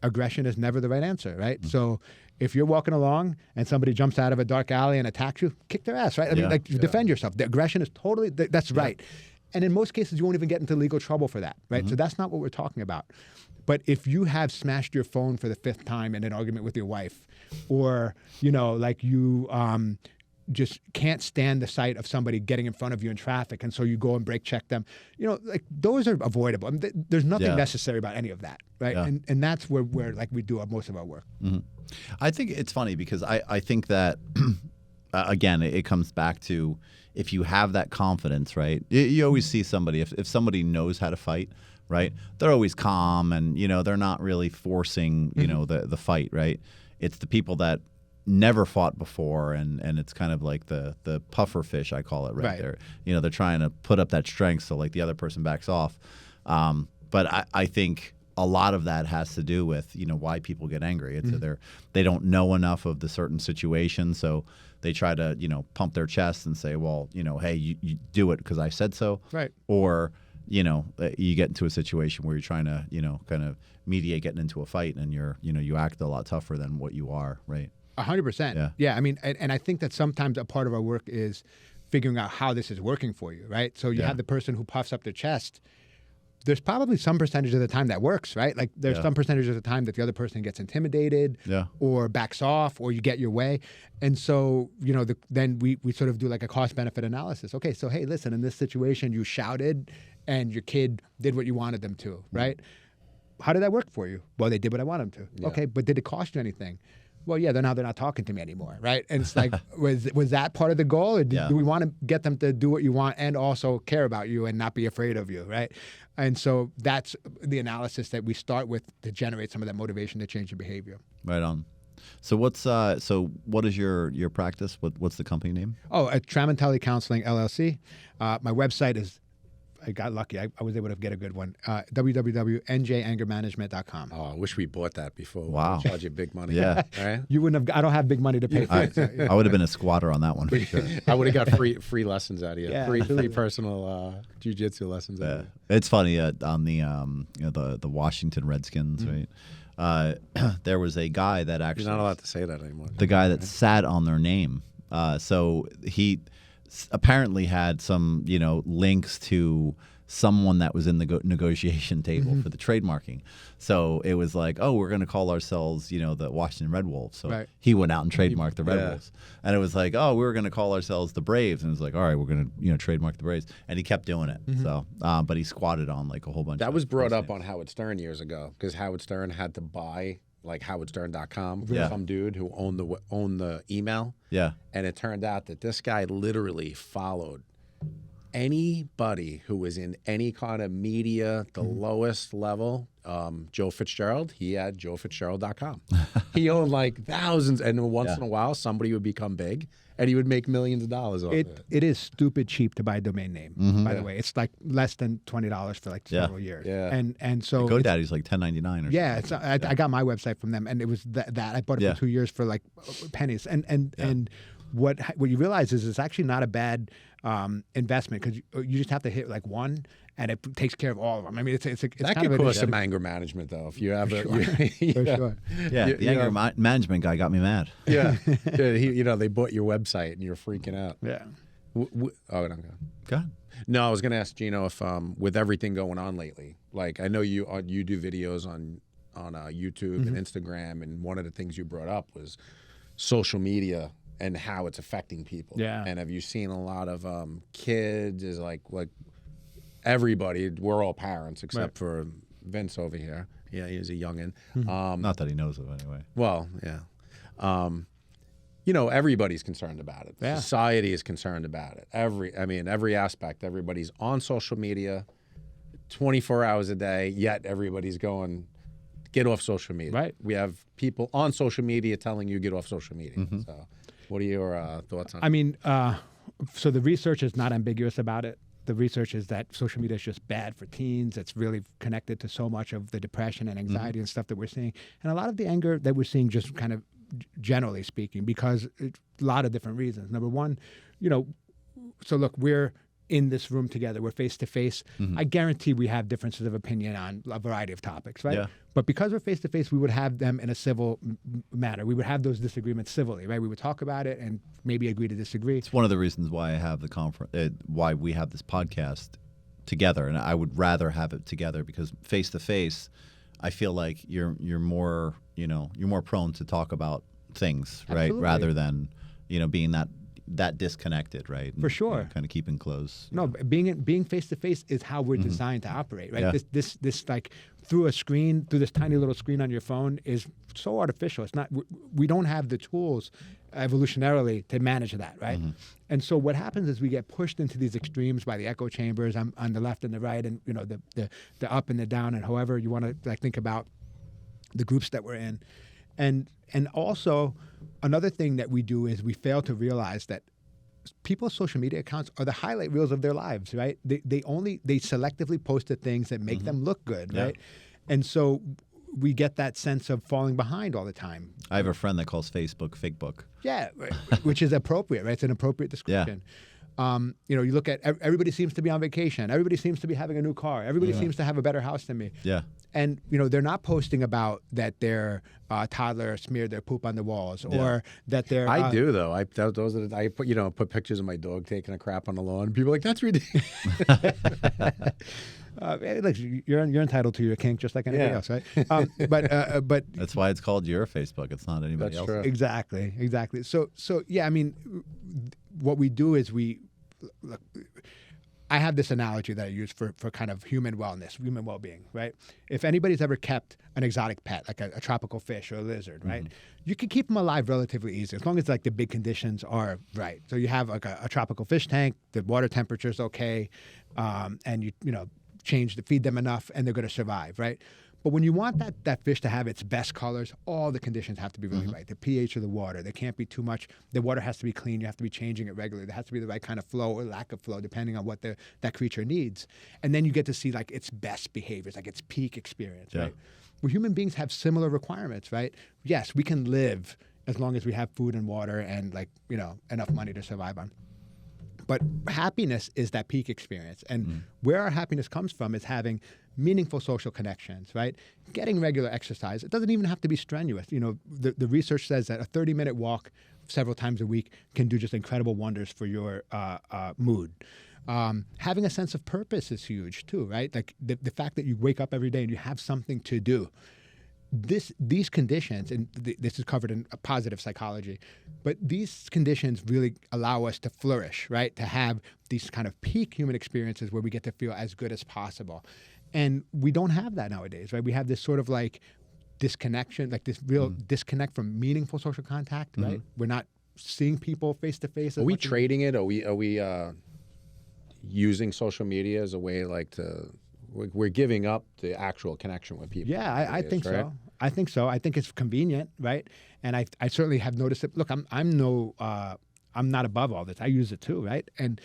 aggression is never the right answer, right? So if you're walking along and somebody jumps out of a dark alley and attacks you, kick their ass, right? I mean, defend yourself. The aggression is totally, that's right. And in most cases, you won't even get into legal trouble for that, right? So that's not what we're talking about. But if you have smashed your phone for the 5th time in an argument with your wife, or, like you just can't stand the sight of somebody getting in front of you in traffic, and so you go and brake check them, like those are avoidable. I mean, there's nothing necessary about any of that, right? Yeah. And that's where like we do most of our work. I think it's funny because I think that, again, it comes back to if you have that confidence, right? You always see somebody, if somebody knows how to fight, right? They're always calm and, they're not really forcing, the fight, right? It's the people that never fought before and it's kind of like the puffer fish, I call it, right? They're trying to put up that strength so like the other person backs off. But I think a lot of that has to do with, why people get angry. It's they don't know enough of the certain situation, so they try to, pump their chest and say, well, hey, you do it because I said so. Right. Or, you get into a situation where you're trying to, kind of mediate getting into a fight and you act a lot tougher than what you are, right? 100%. Yeah. I mean, and I think that sometimes a part of our work is figuring out how this is working for you, right? So you have the person who puffs up their chest. There's probably some percentage of the time that works, right? Like there's some percentage of the time that the other person gets intimidated or backs off or you get your way. And so, then we sort of do like a cost-benefit analysis. Okay, so hey, listen, in this situation, you shouted and your kid did what you wanted them to, right? How did that work for you? Well, they did what I wanted them to. Okay, but did it cost you anything? Well, yeah, they're not talking to me anymore, right? And it's like, was that part of the goal, or do we want to get them to do what you want and also care about you and not be afraid of you, right? And so that's the analysis that we start with to generate some of that motivation to change your behavior. Right on. So what is your practice? What's the company name? Oh, at Tramontelli Counseling LLC. My website is. I got lucky. I was able to get a good one. www.njangermanagement.com. Oh, I wish we bought that before. Wow. We charge you big money. Yeah. Right? You wouldn't have. I don't have big money to pay for it. I would have been a squatter on that one for sure. I would have got free lessons out of you. Yeah, free absolutely. personal jiu-jitsu lessons out of you. It's funny on the Washington Redskins, right? There was a guy that actually You're not allowed to say that anymore. the guy that sat on their name. So he apparently had some, links to someone that was in the negotiation table for the trademarking. So it was like, oh, we're going to call ourselves, the Washington Red Wolves. So he went out and trademarked the Red Wolves. And it was like, oh, we were going to call ourselves the Braves. And it was like, all right, we're going to, trademark the Braves. And he kept doing it. So, but he squatted on like a whole bunch. That of was brought names. up on Howard Stern years ago because Howard Stern had to buy like howardstern.com from Yeah. some dude who owned the email. Yeah. And it turned out that this guy literally followed anybody who was in any kind of media, the lowest level. Joe Fitzgerald, he had joefitzgerald.com. He owned like thousands, and once in a while somebody would become big and he would make millions of dollars off it. It is stupid cheap to buy a domain name, by the way. It's like less than $20 for like several years. Yeah. And so GoDaddy's like $10.99 or something. yeah, it's, I got my website from them, and it was that I bought it for 2 years for like pennies. And what you realize is it's actually not a bad investment because you just have to hit like one, and it takes care of all of them. I mean, it's that kind could of cause some anger management though. If you have for sure. Yeah, the anger management guy got me mad. Yeah, they bought your website and you're freaking out. Yeah. Oh, no, go. Go ahead. No, I was going to ask Gino if, with everything going on lately, like I know you do videos on YouTube and Instagram, and one of the things you brought up was social media and how it's affecting people. Yeah. And have you seen a lot of kids? Is like everybody. We're all parents except for Vince over here. Yeah, he's a youngin. Not that he knows of anyway. Well, yeah. Everybody's concerned about it. Yeah. Society is concerned about it. Every aspect. Everybody's on social media 24 hours a day, yet everybody's going, get off social media. Right. We have people on social media telling you get off social media. So what are your thoughts on it? So the research is not ambiguous about it. The research is that social media is just bad for teens. It's really connected to so much of the depression and anxiety and stuff that we're seeing. And a lot of the anger that we're seeing, just kind of generally speaking, because a lot of different reasons. Number one, so look, we're in this room together. We're face to face. I guarantee we have differences of opinion on a variety of topics, right? Yeah. But because we're face to face, we would have them in a civil manner. We would have those disagreements civilly, right? We would talk about it and maybe agree to disagree. It's one of the reasons why I have the conference, why we have this podcast together, and I would rather have it together because face to face, I feel like you're more you're more prone to talk about things, right? Absolutely. Rather than being that disconnected, right? For sure. Kind of keeping close. No, being face to face is how we're designed to operate, right? Yeah. This like through this tiny little screen on your phone is so artificial. It's not. We don't have the tools evolutionarily to manage that, right? And so what happens is we get pushed into these extremes by the echo chambers on the left and the right, and the up and the down, and however you want to think about the groups that we're in. And also, another thing that we do is we fail to realize that people's social media accounts are the highlight reels of their lives, right? They selectively post the things that make them look good, right? And so we get that sense of falling behind all the time. I have a friend that calls Facebook fake book. Yeah, which is appropriate, right? It's an appropriate description. You look at everybody seems to be on vacation. Everybody seems to be having a new car. Everybody seems to have a better house than me. Yeah. And they're not posting about that their toddler smeared their poop on the walls or that their. I do though. I put pictures of my dog taking a crap on the lawn. People are like, that's ridiculous. Look, you're entitled to your kink just like anybody else, right? But That's why it's called your Facebook. It's not anybody That's else. true. Exactly. So yeah, what we do is look, I have this analogy that I use for kind of human wellness, human well-being, right? If anybody's ever kept an exotic pet, like a tropical fish or a lizard, right? You can keep them alive relatively easy as long as like the big conditions are right. So you have like a tropical fish tank, the water temperature is okay, and you feed them enough and they're going to survive, right? But when you want that fish to have its best colors, all the conditions have to be really right. The pH of the water, there can't be too much. The water has to be clean. You have to be changing it regularly. There has to be the right kind of flow or lack of flow, depending on what that creature needs. And then you get to see like its best behaviors, like its peak experience, right? Well, human beings have similar requirements, right? Yes, we can live as long as we have food and water and enough money to survive on. But happiness is that peak experience. And where our happiness comes from is having meaningful social connections, right? Getting regular exercise. It doesn't even have to be strenuous. The research says that a 30-minute walk several times a week can do just incredible wonders for your mood. Having a sense of purpose is huge too, right? Like the fact that you wake up every day and you have something to do. These conditions, and this is covered in positive psychology, but these conditions really allow us to flourish, right? To have these kind of peak human experiences where we get to feel as good as possible. And we don't have that nowadays, right? We have this sort of like disconnection, like this real disconnect from meaningful social contact, right? We're not seeing people face to face. Are we trading it? Are we using social media as a way we're giving up the actual connection with people? Yeah, I think so. I think so. I think it's convenient, right? And I certainly have noticed it. Look, I'm not above all this. I use it too, right? And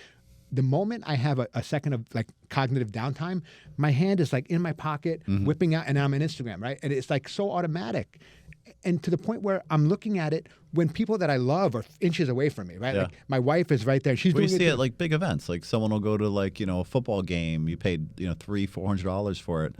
the moment I have a second of like cognitive downtime, my hand is like in my pocket, whipping out, and I'm on Instagram, right? And it's like so automatic. And to the point where I'm looking at it when people that I love are inches away from me, right? Yeah. Like my wife is right there. She's doing you it. see it like big events. Like someone will go to a football game. You paid $300-$400 for it,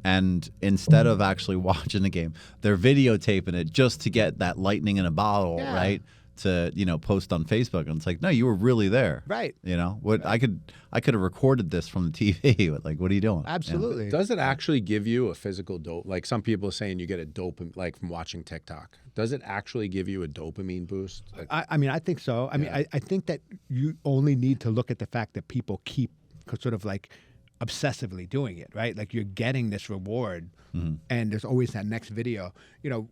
and instead of actually watching the game, they're videotaping it just to get that lightning in a bottle, right? To post on Facebook, and it's like, no, you were really there, right? What I could have recorded this from the TV. But like, what are you dodoing? Absolutely. Does it actually give you a physical dope? Like some people are saying, you get a dopamine, like from watching TikTok. Does it actually give you a dopamine boost? I think so. I mean, I think that you only need to look at the fact that people keep sort of like obsessively doing it, right? Like you're getting this reward, and there's always that next video. You know,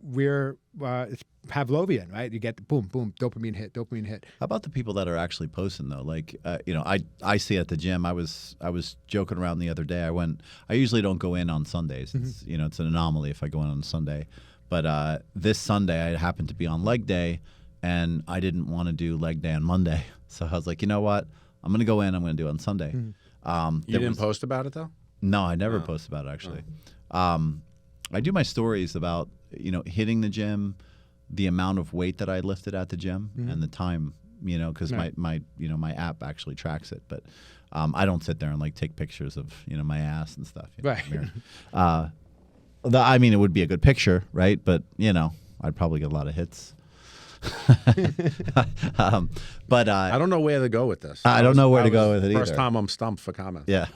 it's Pavlovian, right? You get the boom, boom, dopamine hit. How about the people that are actually posting though? Like, you know, I see at the gym. I was joking around the other day. I usually don't go in on Sundays. It's you know, it's an anomaly if I go in on Sunday. But this Sunday I happened to be on leg day, and I didn't want to do leg day on Monday. So I was like, you know what? I'm going to go in. I'm going to do it on Sunday. You didn't post about it though? No, I never post about it actually. I do my stories about, you know, hitting the gym, the amount of weight that I lifted at the gym, and the time, you know, because my you know, my app actually tracks it. But I don't sit there and like take pictures of, you know, my ass and stuff. You know, Right. I mean, it would be a good picture, right? But you know, I'd probably get a lot of hits. But I don't know where to go with this. I don't know where to go with it First either. time I'm stumped for comments. Yeah,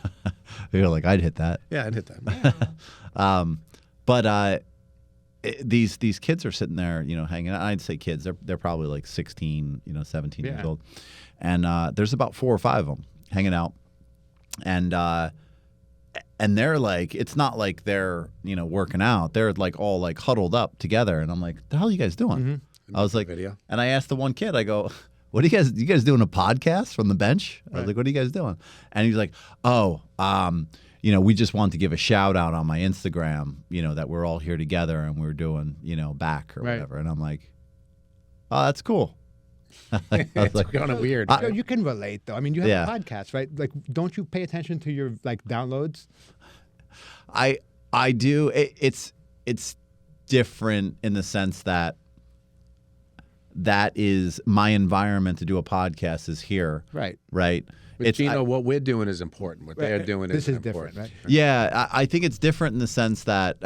you're like, I'd hit that. Yeah, I'd hit that. But these kids are sitting there, you know, hanging out. I'd say kids. They're probably like 16, you know, 17 years old, and there's about 4 or 5 of them hanging out, and they're like, it's not like they're, you know, working out. They're like all like huddled up together, and I'm like, the hell are you guys doing? I was like, Video. and I asked the one kid, I go, what are you guys doing a podcast from the bench? I was like, what are you guys doing? And he's like, oh, you know, we just wanted to give a shout out on my Instagram, you know, that we're all here together and we're doing, you know, back or whatever. And I'm like, oh, that's cool. I was like, Kind of weird. You know, you can relate though. I mean, you have a podcast, right? Like, don't you pay attention to your like downloads? I do. It's different in the sense that is my environment to do a podcast is here. Right. Right. But Gino, what we're doing is important. What they're doing This is is different, important. right? Yeah, I think it's different in the sense that,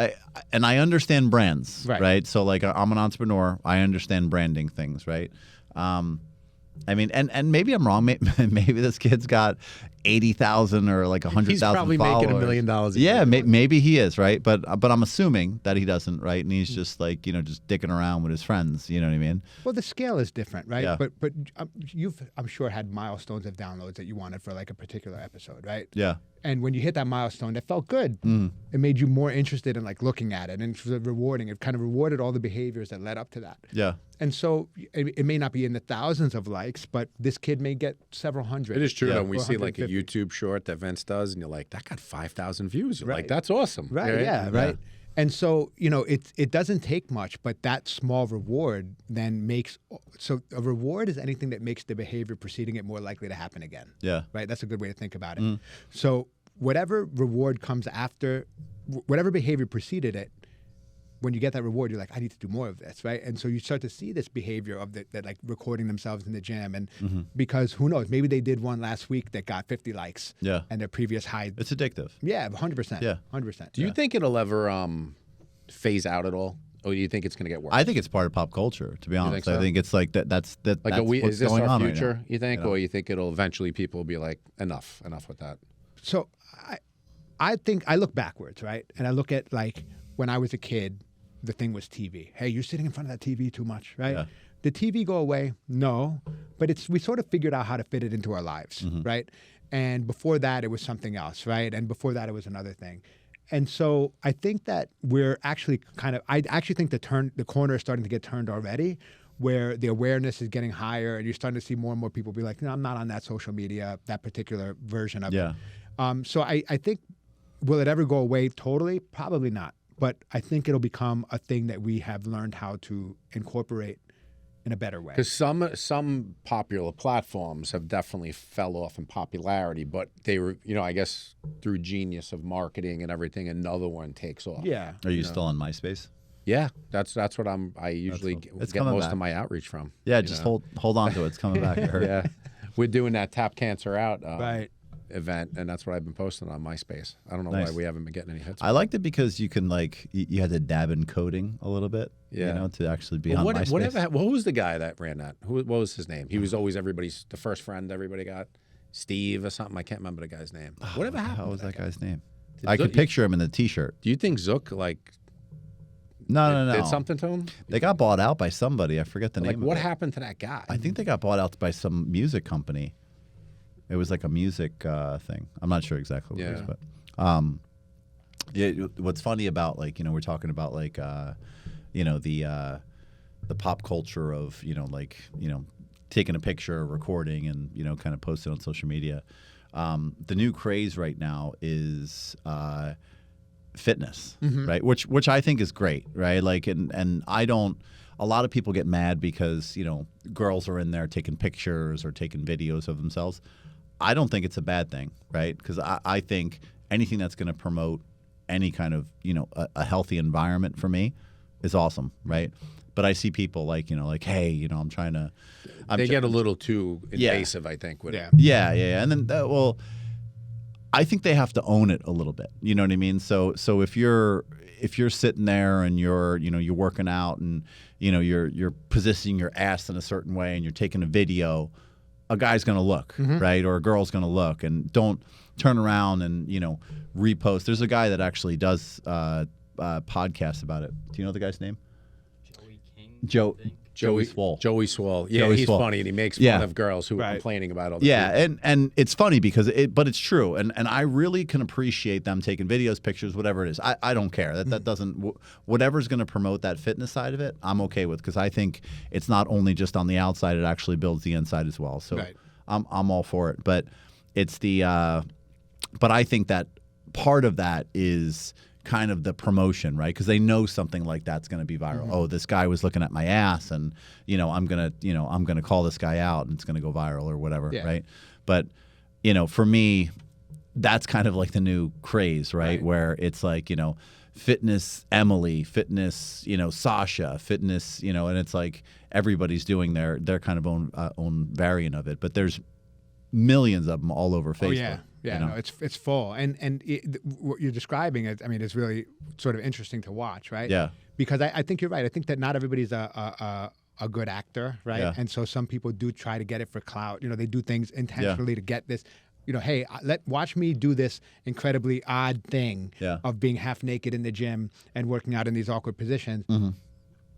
I understand brands, right? So like, I'm an entrepreneur. I understand branding things, right? I mean, and maybe I'm wrong. Maybe this kid's got 80,000 or like 100,000 He's probably followers. making $1 million a Yeah, year. maybe he is, right? But I'm assuming that he doesn't, right? And he's just like, you know, just dicking around with his friends. You know what I mean? Well, the scale is different, right? Yeah. But you've, I'm sure, had milestones of downloads that you wanted for like a particular episode, right? Yeah. And when you hit that milestone, that felt good. It made you more interested in like looking at it, and it was rewarding. It kind of rewarded all the behaviors that led up to that. Yeah. And so it may not be in the thousands of likes, but this kid may get several hundred. It is true Yeah. though. When we Or see like a 150. YouTube short that Vince does, and you're like, that got 5,000 views. You're like, Right. that's awesome. Right, yeah, right. And so, you know, it doesn't take much, but that small reward then makes, so a reward is anything that makes the behavior preceding it more likely to happen again. Yeah. Right? That's a good way to think about it. So whatever reward comes after, whatever behavior preceded it, when you get that reward, you're like, I need to do more of this, right? And so you start to see this behavior of that like recording themselves in the gym, and because who knows, maybe they did one last week that got 50 likes, Yeah. and their previous high, It's addictive. 100%, Yeah. 100%. Do you think it'll ever phase out at all? Or do you think it's going to get worse? I think it's part of pop culture, to be honest. think so? I think it's like that's like, that's what's is this going our on right future, now. you think? You know? Or you think it'll eventually people will be like, enough with that? So I think I look backwards, right? And I look at like when I was a kid, the thing was TV. Hey, you're sitting in front of that TV too much, right? Yeah. Did TV go away? No, but we sort of figured out how to fit it into our lives, right? And before that, it was something else, right? And before that, it was another thing. And so I think that we're actually I actually think the corner is starting to get turned already, where the awareness is getting higher, and you're starting to see more and more people be like, no, I'm not on that social media, that particular version of Yeah. it. So I think, will it ever go away totally? Probably not. But I think it'll become a thing that we have learned how to incorporate in a better way. Because some popular platforms have definitely fell off in popularity, but they were, you know, I guess through genius of marketing and everything, another one takes off. Yeah. Are you still on MySpace? Yeah, that's what I usually cool. It's get coming most back. of my outreach from. Yeah, you just know? hold on to it. It's coming back. I heard. Yeah, we're doing that Tap Cancer Out Right. event, and that's what I've been posting on MySpace. I don't know Nice. why we haven't been getting any hits. I liked it because you can like you had to dab in coding a little bit, Yeah. you know, to actually be Well, on MySpace. what was the guy that ran that? What was his name? He was always the first friend everybody got. Steve or something. I can't remember the guy's name. Whatever happened? How was to that guy's name? Did I Zook- could picture him in the T-shirt. Do you think Zook No. did something to him? They got bought out by somebody. I forget the Like name. what of it. happened to that guy? I think they got bought out by some music company. It was like a music thing. I'm not sure exactly what it is, but what's funny about like we're talking about like the pop culture of taking a picture, recording, and kind of posting on social media. The new craze right now is fitness, right? Which I think is great, right? Like, and I don't. A lot of people get mad because girls are in there taking pictures or taking videos of themselves. I don't think it's a bad thing, right? Because I think anything that's going to promote any kind of a healthy environment for me is awesome, right? But I see people like hey, I'm trying to. They get a little too invasive, I think. With it. Yeah, and then I think they have to own it a little bit. You know what I mean? So if you're sitting there and you're working out and you're positioning your ass in a certain way and you're taking a video, a guy's gonna look, right, or a girl's gonna look, and don't turn around and repost. There's a guy that actually does podcasts about it. Do you know the guy's name? Joey Swole. Joey Swole. Yeah, Joey he's Swole. funny, and he makes fun of girls who are complaining about all the food. and it's funny because but it's true, and I really can appreciate them taking videos, pictures, whatever it is. I don't care. That doesn't whatever's going to promote that fitness side of it, I'm okay with, because I think it's not only just on the outside, it actually builds the inside as well. So I'm all for it. But it's but I think that part of that is kind of the promotion, right? Because they know something like that's going to be viral. Oh, this guy was looking at my ass, and I'm gonna call this guy out, and it's going to go viral or whatever, right? But for me, that's kind of like the new craze, right? Where it's like fitness Emily, fitness Sasha, fitness and it's like everybody's doing their kind of own variant of it. But there's millions of them all over Facebook. Oh, yeah. Yeah, no, it's full, and what you're describing, it's really sort of interesting to watch, right? Yeah. Because I think you're right. I think that not everybody's a good actor, right? Yeah. And so some people do try to get it for clout. They do things intentionally to get this. Hey, watch me do this incredibly odd thing of being half naked in the gym and working out in these awkward positions.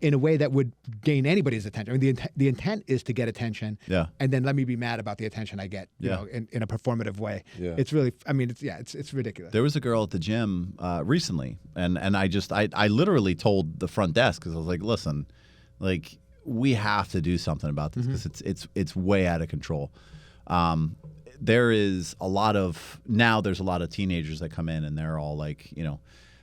In a way that would gain anybody's attention. The intent is to get attention, and then let me be mad about the attention I get, in a performative way. Yeah. It's really, it's ridiculous. There was a girl at the gym recently, and I literally told the front desk, because I was like, listen, like, we have to do something about this, because it's way out of control. There's a lot of teenagers that come in, and they're all like,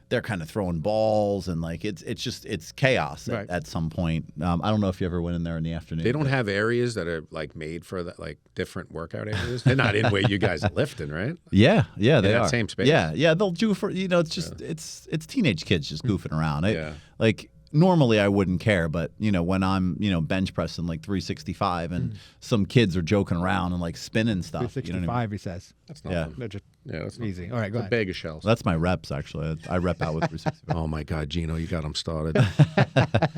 they're kind of throwing balls, and like it's chaos at some point. I don't know if you ever went in there in the afternoon. They don't have areas that are like made for that, like different workout areas. They're not in where you guys are lifting, right? Yeah, they are. That same space. Yeah, they'll do for it's just it's teenage kids just goofing around. Like normally I wouldn't care, but when I'm bench pressing like 365 and some kids are joking around and like spinning stuff. 365, he says. That's not They're just that's easy. All right, go ahead. A bag of shells. That's my reps, actually. I rep out with 365. Oh my God, Gino, you got him started.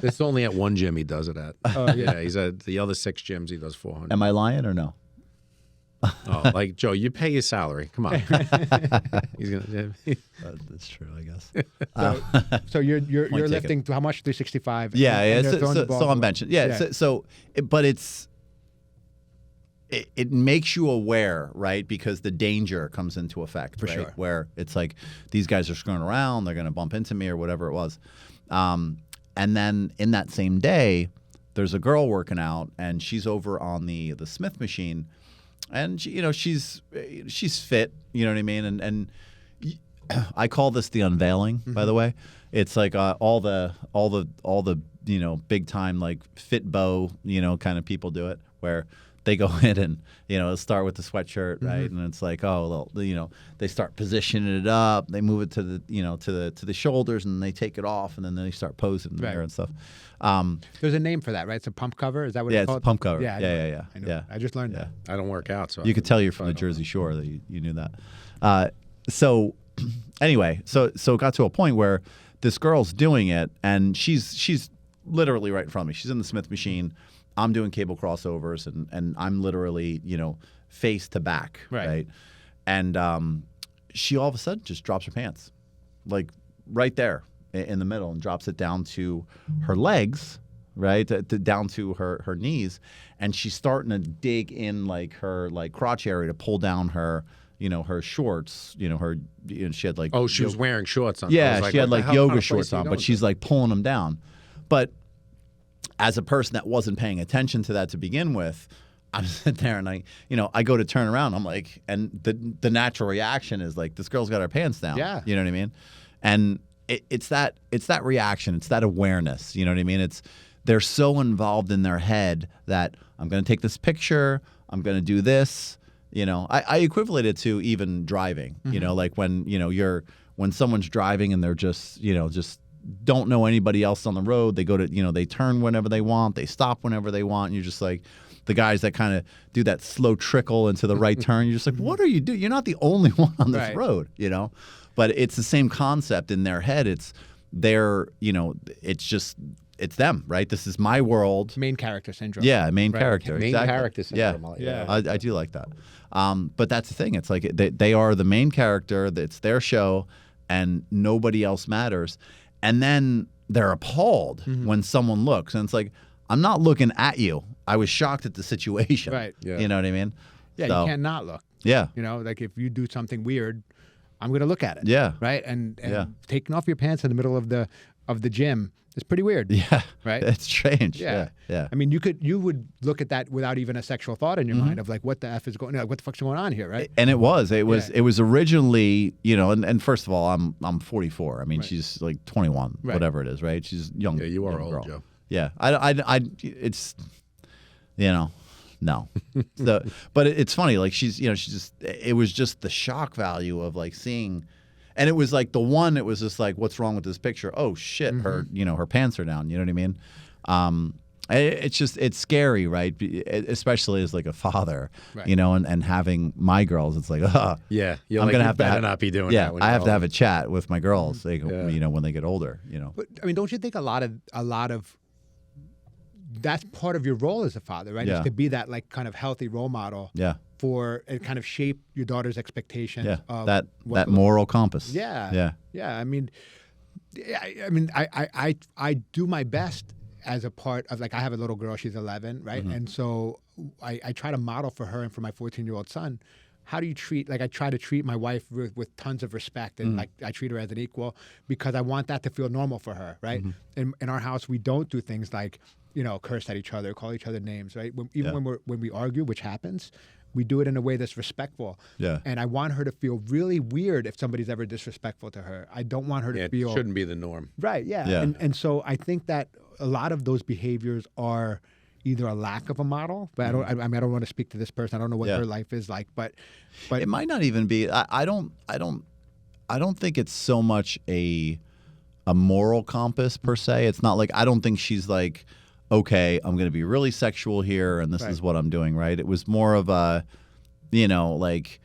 It's only at one gym he does it at. Oh yeah, he's at the other 6 gyms he does 400. Am I lying or no? Oh, like Joe, you pay his salary. Come on. He's gonna. That's true, I guess. So you're lifting to how much? 365. Yeah. So I'm benching. Yeah. But it makes you aware, right? Because the danger comes into effect, right? Sure. Where it's like these guys are screwing around, they're going to bump into me or whatever it was. And then in that same day, there's a girl working out, and she's over on the Smith machine, and she, she's fit, you know what I mean? And I call this the unveiling, by the way. It's like all the big time like Fitbo, kind of people do it, where they go in and it'll start with the sweatshirt, right? And it's like, they start positioning it up, they move it to the to the shoulders, and they take it off, and then they start posing there and stuff. There's a name for that, right? It's a pump cover. Is that what it's called? Yeah, it's a pump cover. Yeah, I know. I just learned that. I don't work out, so you could tell you're from the Jersey Shore that you knew that. So anyway, so it got to a point where this girl's doing it, and she's literally right in front of me. She's in the Smith machine. I'm doing cable crossovers, and I'm literally, face to back, right? And she all of a sudden just drops her pants, like right there in the middle, and drops it down to her legs, right, down to her knees, and she's starting to dig in like her like crotch area to pull down her, her shorts, she had like Oh, she was wearing shorts on. I yeah, was like, she had what the like hell yoga kind of place shorts are you on, going but she's to? like pulling them down. But as a person that wasn't paying attention to that to begin with, I'm sitting there and I go to turn around. I'm like, and the natural reaction is like, this girl's got her pants down. Yeah. You know what I mean? And it's that reaction. It's that awareness. You know what I mean? They're so involved in their head that I'm going to take this picture. I'm going to do this. I equivalent it to even driving. Like when when someone's driving and they're just don't know anybody else on the road. They go to they turn whenever they want. They stop whenever they want. And you're just like the guys that kind of do that slow trickle into the right turn. You're just like, what are you doing? You're not the only one on this Right. road. But it's the same concept in their head. It's it's them, right? This is my world. Main character syndrome. Yeah, main Right. character. Main exactly. character syndrome. I like Yeah, that. I do like that. But that's the thing. It's like they are the main character. It's their show, and nobody else matters. And then they're appalled when someone looks, and it's like, I'm not looking at you. I was shocked at the situation. Right. Yeah. You know what I mean? Yeah, So, you can't not look. Yeah. Like if you do something weird, I'm going to look at it. Yeah. Right. And Yeah. taking off your pants in the middle of the gym is pretty weird. Yeah. Right? It's strange. Yeah. Yeah. I mean, you would look at that without even a sexual thought in your mind of like, what the F is going, like, what the fuck's going on here, right? And it was Yeah. originally, and first of all, I'm 44. I mean, Right. she's like 21, Right. whatever it is, right? She's young. Yeah, you are young old, girl. Joe. Yeah. It's, no. But it's funny. Like she's just, it was just the shock value of like seeing, and it was like it was just like, what's wrong with this picture? Oh shit. Her, her pants are down. You know what I mean? It's scary, right? Especially as like a father, Right. and having my girls, it's like, Yeah, you're I'm like, gonna you have to better not be doing yeah, that. When I you're have to have older. a chat with my girls, Yeah. when they get older, But I mean, don't you think a lot of that's part of your role as a father, right? Yeah. Is to be that like kind of healthy role model yeah, for and kind of shape your daughter's expectations yeah, of that what the- moral compass. Yeah. yeah, Yeah. I mean, I do my best as a part of like I have a little girl. She's 11, right? Mm-hmm. And so I try to model for her and for my 14-year-old son. How do you treat? Like I try to treat my wife with tons of respect, and like I treat her as an equal because I want that to feel normal for her, right? Mm-hmm. In our house, we don't do things like curse at each other, call each other names, right? Yeah. When we argue, which happens, we do it in a way that's respectful. Yeah. And I want her to feel really weird if somebody's ever disrespectful to her. I don't want her to Yeah, it feel shouldn't be the norm. right. Yeah. Yeah. And so I think that a lot of those behaviors are either a lack of a model, but I mean, I don't want to speak to this person. I don't know what Yeah. her life is like, but It might not even be. I don't think it's so much a moral compass per se. It's not like, I don't think she's like, okay, I'm going to be really sexual here, and this Right. is what I'm doing, right? It was more of a, like,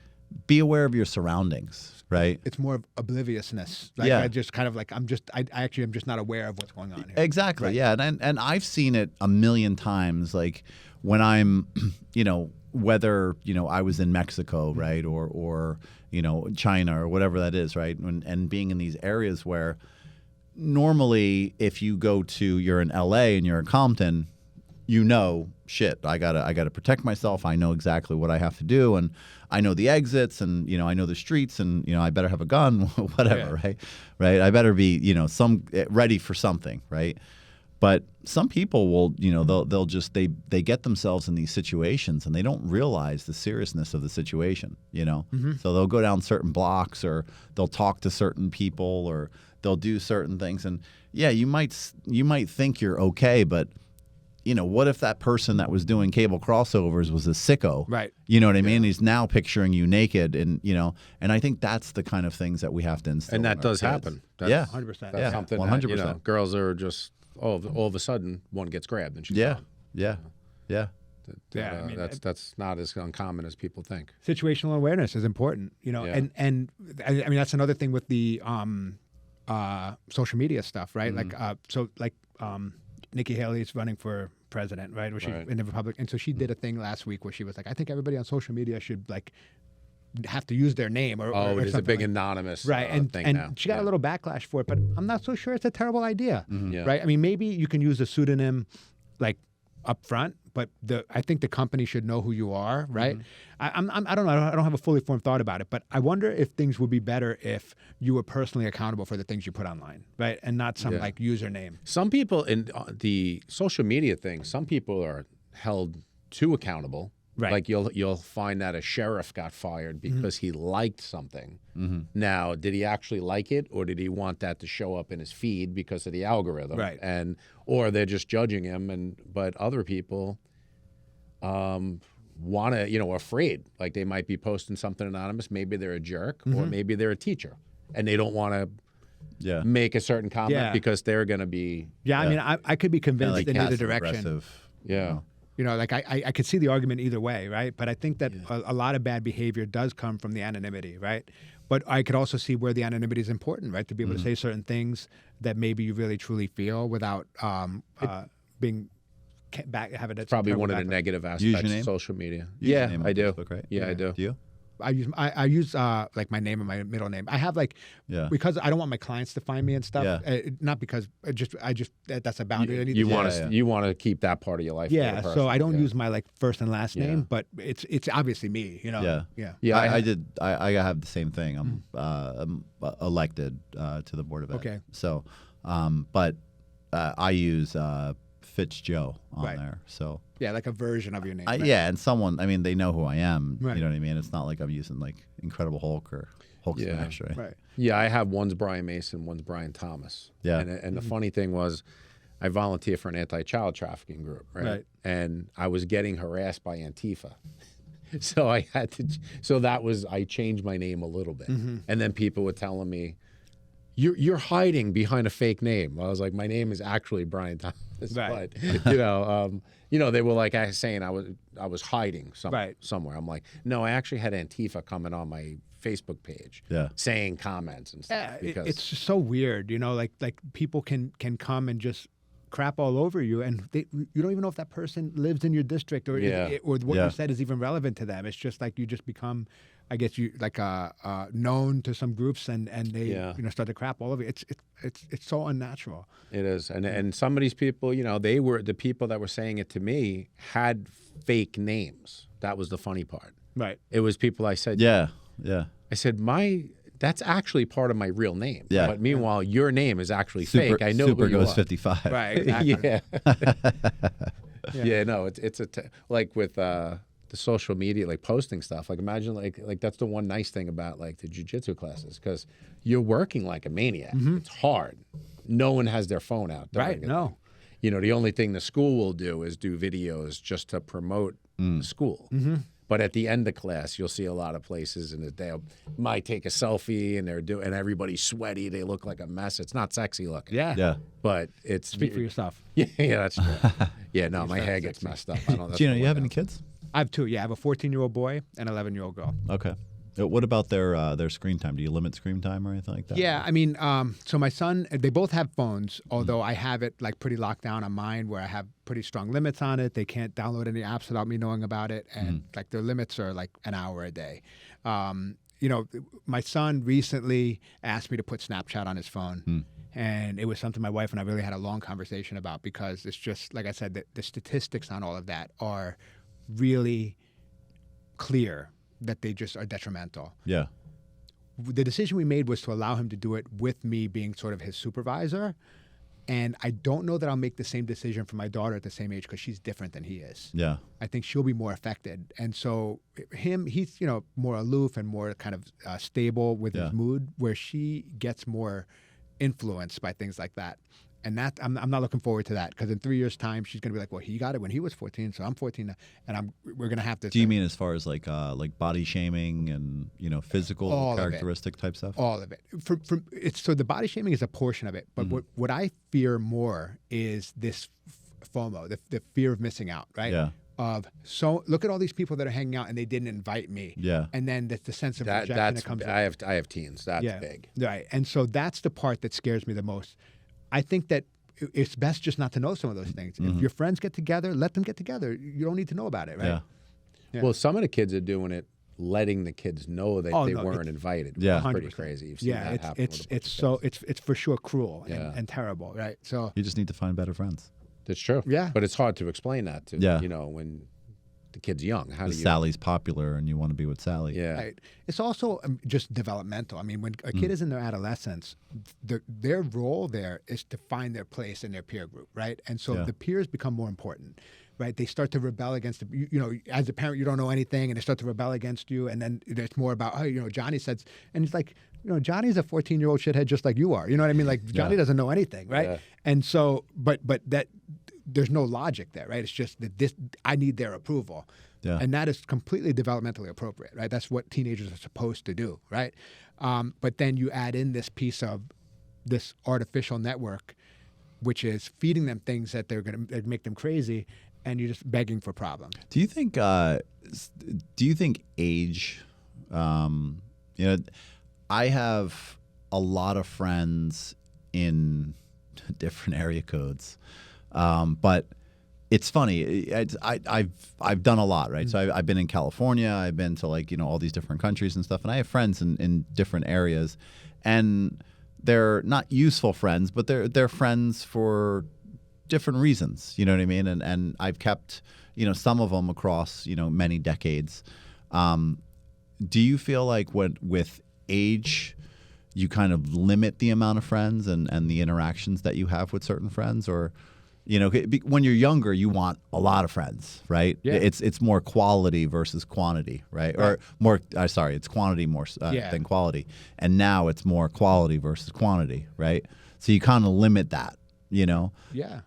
be aware of your surroundings, right? it's more of obliviousness. Like Yeah. I just kind of like I'm just not aware of what's going on here. Exactly. Right. Yeah. And I've seen it a million times. Like when I'm, whether, I was in Mexico, right. Or, China or whatever that is. Right. And being in these areas where normally if you're in LA and you're in Compton, shit, I gotta protect myself. I know exactly what I have to do, and I know the exits, and I know the streets, and I better have a gun, whatever, right? I better be ready for something, right? But some people will, they'll just they get themselves in these situations and they don't realize the seriousness of the situation, So they'll go down certain blocks, or they'll talk to certain people, or they'll do certain things, and yeah, you might think you're okay, but what if that person that was doing cable crossovers was a sicko? Right. You know what I mean? He's now picturing you naked, and and I think that's the kind of things that we have to instill. And in that our does kids. happen. That's, Yeah. 100%. That's Yeah, something 100%. that, girls are just, all of a sudden, one gets grabbed and she's Yeah, gone. yeah, yeah, Yeah, I mean, that's not as uncommon as people think. Situational awareness is important, Yeah. and I mean that's another thing with the social media stuff, right? Nikki Haley's running for president, right? Where she Right. in the Republic, and so she did a thing last week where she was like, I think everybody on social media should like have to use their name or Oh, or it is a something big like- anonymous right thing and now. she got a little backlash for it, but I'm not so sure it's a terrible idea. Yeah. Right? I mean, maybe you can use a pseudonym like up front, but I think the company should know who you are, right? I don't know. I don't have a fully formed thought about it, but I wonder if things would be better if you were personally accountable for the things you put online, right? And not some like username. Some people in the social media thing, some people are held too accountable. Right. Like you'll find that a sheriff got fired because he liked something. Now, did he actually like it, or did he want that to show up in his feed because of the algorithm? Right. Or they're just judging him, but other people want to, afraid. Like they might be posting something anonymous. Maybe they're a jerk, or maybe they're a teacher, and they don't want to make a certain comment because they're going to be. Yeah, I mean, I could be convinced like in either passive direction. aggressive. Yeah. Like I could see the argument either way, right? But I think that a lot of bad behavior does come from the anonymity, right? But I could also see where the anonymity is important, right? To be able to say certain things that maybe you really truly feel without being having it. Probably one of the negative aspects your name? of social media. Use your name on I do. Facebook, right? Yeah, I do. Do you? I use like my name and my middle name. I have like because I don't want my clients to find me and stuff. Yeah. Not because I just that's a boundary. I need You to want set. to you want to keep that part of your life. Yeah, for the so I don't person. use my like first and last name, but it's obviously me. Yeah, I have the same thing. I'm elected to the board of ed. Okay. So, but I use Fitzjoe on Right. there. So Yeah, like a version of your name. right? yeah, and someone. I mean, they know who I am. Right. You know what I mean? It's not like I'm using like Incredible Hulk or Hulk Yeah. Smash, right? Right. Yeah, I have one's Brian Mason, one's Brian Thomas. Yeah. And the funny thing was, I volunteer for an anti-child trafficking group, right? And I was getting harassed by Antifa. So I had to, I changed my name a little bit. And then people were telling me, you're hiding behind a fake name. I was like, my name is actually Brian Thomas. Right. But, they were like saying I was hiding Right. somewhere. I'm like, no, I actually had Antifa coming on my Facebook page saying comments and stuff. Yeah, it's just so weird, like people can come and just crap all over you, and you don't even know if that person lives in your district or or what you said is even relevant to them. It's just like you just become, I guess you like known to some groups, and they start to crap all over you. It's so unnatural. It is, and some of these people, they were the people that were saying it to me had fake names. That was the funny part. Right. It was people I said, Yeah. I said that's actually part of my real name. Yeah. But meanwhile, your name is actually fake. I know Super who you goes are. 55. Right. Exactly. Yeah. No, it's like with the social media, like posting stuff. Like imagine like that's the one nice thing about like the jiu-jitsu classes, because you're working like a maniac. It's hard. No one has their phone out. Right. No. The only thing the school will do is do videos just to promote the school. But at the end of class, you'll see a lot of places, and they might take a selfie, and and everybody's sweaty. They look like a mess. It's not sexy looking. Yeah. But it's Speak for yourself. Yeah, that's true. Yeah, no, my hair gets messed up. I don't. that's Gino, what you have we're any doing. kids? I have two. Yeah, I have a 14-year-old boy and an 11-year-old girl. Okay. What about their screen time? Do you limit screen time or anything like that? Yeah, I mean, so my son, they both have phones, although I have it like pretty locked down on mine, where I have pretty strong limits on it. They can't download any apps without me knowing about it, and like their limits are like an hour a day. My son recently asked me to put Snapchat on his phone. And it was something my wife and I really had a long conversation about, because it's just, like I said, the statistics on all of that are really clear that they just are detrimental. Yeah. The decision we made was to allow him to do it with me being sort of his supervisor. And I don't know that I'll make the same decision for my daughter at the same age, because she's different than he is. Yeah. I think she'll be more affected. And so he's, more aloof and more kind of stable with his mood, where she gets more influenced by things like that. And that I'm not looking forward to that, because in 3 years' time, she's going to be like, well, he got it when he was 14, so I'm 14 now, and we're going to have to. Do you mean as far as like body shaming and physical All characteristic type stuff? All of it. So the body shaming is a portion of it, but what I fear more is this FOMO, the fear of missing out, right? Yeah. So look at all these people that are hanging out and they didn't invite me. Yeah. And then the sense of rejection that comes. I have teens. That's big. Right. And so that's the part that scares me the most. I think that it's best just not to know some of those things. If your friends get together, let them get together. You don't need to know about it, right? Yeah. Well, some of the kids are doing it letting the kids know that they weren't invited. Yeah. It's pretty 100%. crazy. You've seen Yeah, that happen. it's for sure cruel Yeah. and terrible, right? So You just need to find better friends. That's true. Yeah. But it's hard to explain that to, Yeah. when the kid's young. How do Because you? Sally's popular and you want to be with Sally. Yeah. right. It's also just developmental. I mean, when a kid is in their adolescence, their role there is to find their place in their peer group, right? And so Yeah. the peers become more important, right? They start to rebel against as a parent, you don't know anything, and they start to rebel against you, and then it's more about, Johnny said, and it's like, Johnny's a 14-year-old shithead just like you are. You know what I mean? Like Johnny doesn't know anything, right? Yeah. And so, but that there's no logic there, right? It's just that I need their approval. Yeah. And that is completely developmentally appropriate, right? That's what teenagers are supposed to do, right? But then you add in this piece of this artificial network, which is feeding them things that they're going to make them crazy, and you're just begging for problems. Do you think age? I have a lot of friends in different area codes, but it's funny. I've done a lot, right? So I've been in California. I've been to all these different countries and stuff, and I have friends in different areas, and they're not useful friends, but they're friends for different reasons. You know what I mean? And I've kept some of them across many decades. Do you feel like with age you kind of limit the amount of friends and the interactions that you have with certain friends, or when you're younger you want a lot of friends, right? Yeah. It's more quality versus quantity, right? Or more it's quantity more than quality, and now it's more quality versus quantity, right? So you kind of limit that, Yeah.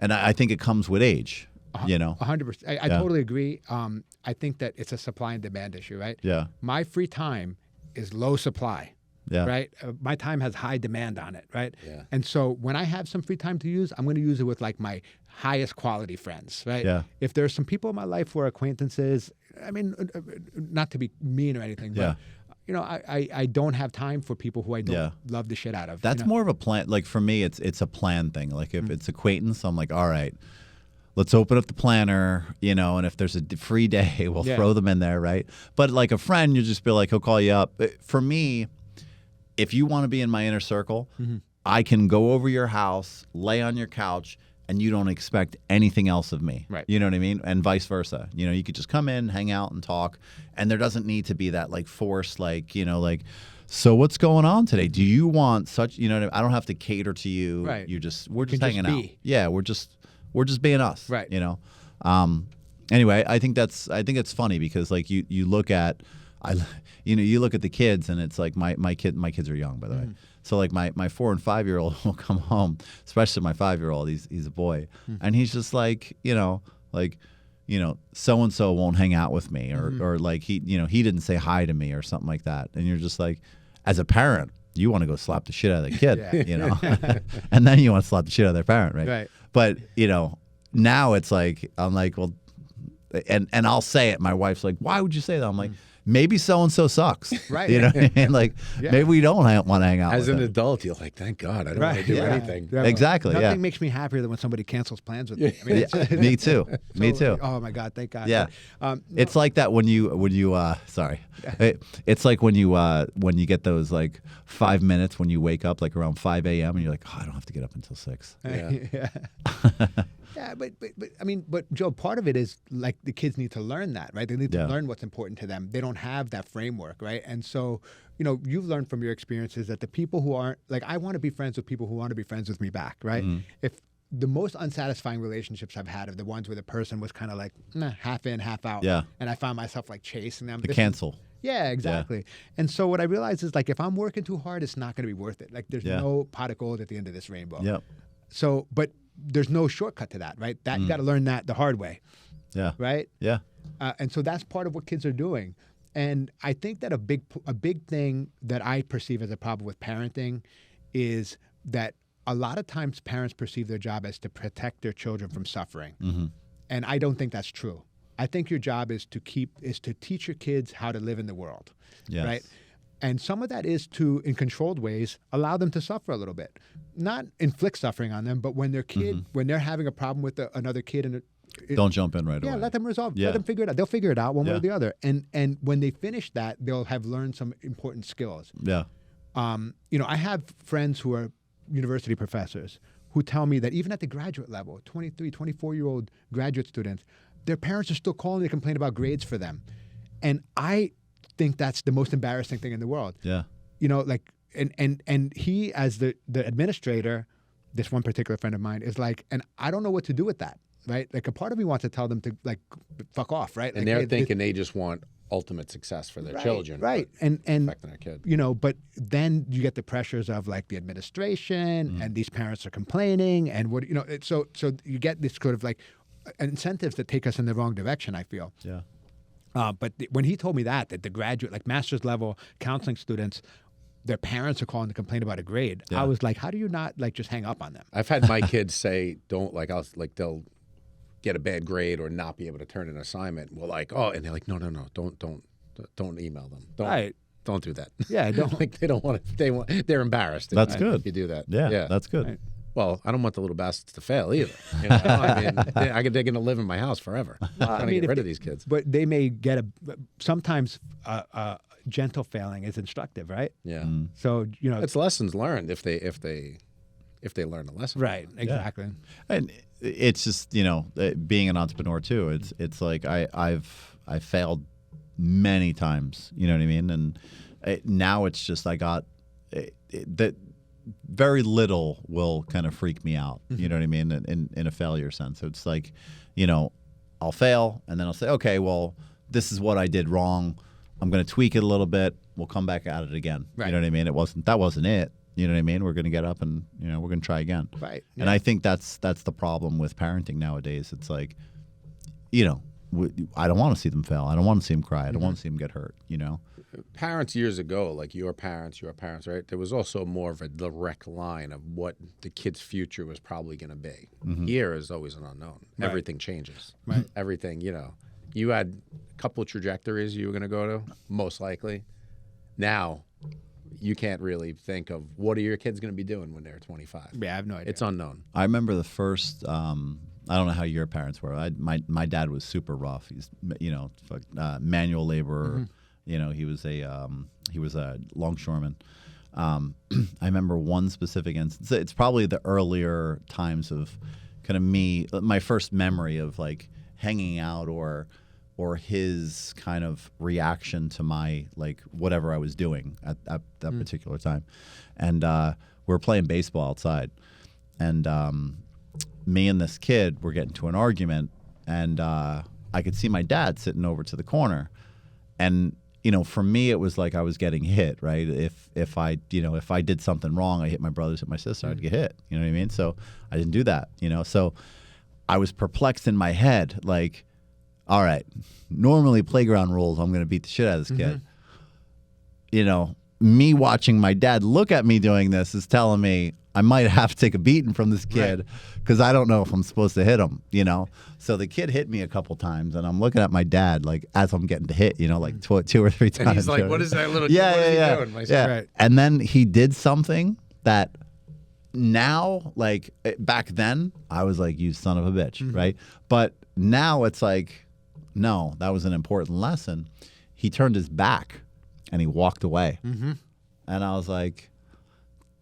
and I think it comes with age. 100%. I totally agree. I think that it's a supply and demand issue, right? Yeah. My free time is low supply. Yeah. Right. My time has high demand on it. Right. Yeah. And so when I have some free time to use, I'm going to use it with like my highest quality friends. Right. Yeah. If there's some people in my life who are acquaintances, I mean, not to be mean or anything, but I don't have time for people who I don't love the shit out of. That's more of a plan. Like for me, it's a plan thing. Like if it's acquaintance, I'm like, all right, let's open up the planner, and if there's a free day, we'll throw them in there, right? But like a friend, you just be like, he'll call you up. For me, if you want to be in my inner circle, I can go over your house, lay on your couch, and you don't expect anything else of me. Right. You know what I mean? And vice versa. You could just come in, hang out, and talk, and there doesn't need to be that forced, so what's going on today? Do you want such? I don't have to cater to you. Right. We're just hanging out. be. Yeah, we're just being us. Right. Anyway, I think it's funny because you look at you look at the kids, and it's like my kids are young, by the way. So my 4 and 5 year old will come home, especially my 5-year-old. He's a boy, and he's just so and so won't hang out with me, or he didn't say hi to me or something like that, and you're just like, as a parent, you want to go slap the shit out of the kid, and then you want to slap the shit out of their parent, right? Right. But now it's like I'm like, well, and I'll say it. My wife's like, why would you say that? I'm like, maybe so and so sucks, Right. You know what I mean? Like maybe we don't want to hang out. As with an them. adult, you're like, thank God, I don't want to do anything. Yeah. Exactly. Nothing makes me happier than when somebody cancels plans with me. I mean, Me too. Me too. Oh my God, thank God. Yeah. But, It's like that when you sorry. It's like when you get those 5 minutes when you wake up around 5 a.m. and you're like, oh, I don't have to get up until 6. Yeah. Yeah, but I mean, but Joe, part of it is the kids need to learn that, right? They need to learn what's important to them. They don't have that framework, right? And so, you've learned from your experiences that the people who aren't I want to be friends with people who want to be friends with me back, right? If the most unsatisfying relationships I've had are the ones where the person was kind of half in, half out. Yeah. And I found myself chasing them. The cancel. Yeah, exactly. And so what I realized is if I'm working too hard, it's not going to be worth it. There's no pot of gold at the end of this rainbow. Yep. So, but there's no shortcut to that, right? That you got to learn that the hard way. Yeah. Right. Yeah. And so that's part of what kids are doing. And I think that a big thing that I perceive as a problem with parenting is that a lot of times parents perceive their job as to protect their children from suffering. And I don't think that's true. I think your job is to teach your kids how to live in the world. Yes. Right. And some of that is to, in controlled ways, allow them to suffer a little bit. Not inflict suffering on them, but when their kid, when they're having a problem with another kid Don't jump in right away. Yeah, let them resolve. Yeah. Let them figure it out. They'll figure it out one way Yeah. or the other. And when they finish that, they'll have learned some important skills. Yeah. I have friends who are university professors who tell me that even at the graduate level, 23, 24-year-old graduate students, their parents are still calling to complain about grades for them. And I think that's the most embarrassing thing in the world. Yeah. And he, as the administrator, this one particular friend of mine is like, and I don't know what to do with that, right? Like a part of me wants to tell them to like fuck off, right? And like, they're thinking they just want ultimate success for their children, right? but And affecting their kid. but then you get the pressures of like the administration, and these parents are complaining, and so you get this sort of like incentives that take us in the wrong direction, I feel. Yeah. But when he told me that the graduate, like master's level counseling students, their parents are calling to complain about a grade, Yeah. I was like, how do you not like just hang up on them? I've had my kids say, don't like, they'll get a bad grade or not be able to turn an assignment. Well, like, and they're like, no, don't email them. Don't do that. Yeah, don't. Like they don't want to. They're embarrassed. That's if good. you do that. Yeah. That's good. Right. Well, I don't want the little bastards to fail either. You know? I mean, they're going to live in my house forever. I'm trying to get rid of these kids. But they may get sometimes gentle failing is instructive, right? Yeah, So it's lessons learned if they learn a lesson. right, exactly. And it's just being an entrepreneur too. It's like I've failed many times. You know what I mean? And now it's just I got that very little will kind of freak me out. You know what I mean? In a failure sense. So it's like, I'll fail and then I'll say, okay, well, this is what I did wrong. I'm going to tweak it a little bit. We'll come back at it again. Right. You know what I mean? That wasn't it. You know what I mean? We're going to get up and we're going to try again. Right. And I think that's the problem with parenting nowadays. It's like, I don't want to see them fail. I don't want to see them cry. I don't want to see them get hurt. Parents years ago, like your parents, right? There was also more of a direct line of what the kid's future was probably going to be. Here is always an unknown. Right. Everything changes. Right. Everything, you had a couple of trajectories you were going to go to, most likely. Now, you can't really think of what are your kids going to be doing when they're 25. Yeah, I have no idea. It's unknown. I remember the first. I don't know how your parents were. My dad was super rough. He's manual laborer. He was a longshoreman. I remember one specific instance. It's probably the earlier times of kind of me. My first memory of like hanging out or his kind of reaction to my like whatever I was doing at that particular time. And we were playing baseball outside, and me and this kid were getting to an argument, and I could see my dad sitting over to the corner, and for me it was like I was getting hit, right? If I did something wrong, I hit my brothers, hit my sister, I'd get hit. You know what I mean? So I didn't do that. So I was perplexed in my head, like, all right, normally playground rules, I'm going to beat the shit out of this kid. Me watching my dad look at me doing this is telling me I might have to take a beating from this kid because I don't know if I'm supposed to hit him, So the kid hit me a couple times, and I'm looking at my dad like as I'm getting to hit, like two or three times. And he's like, what is that little yeah, what is he yeah, doing? My son? yeah. Right. And then he did something that now, like back then, I was like, you son of a bitch, right? But now it's like, no, that was an important lesson. He turned his back and he walked away. And I was like,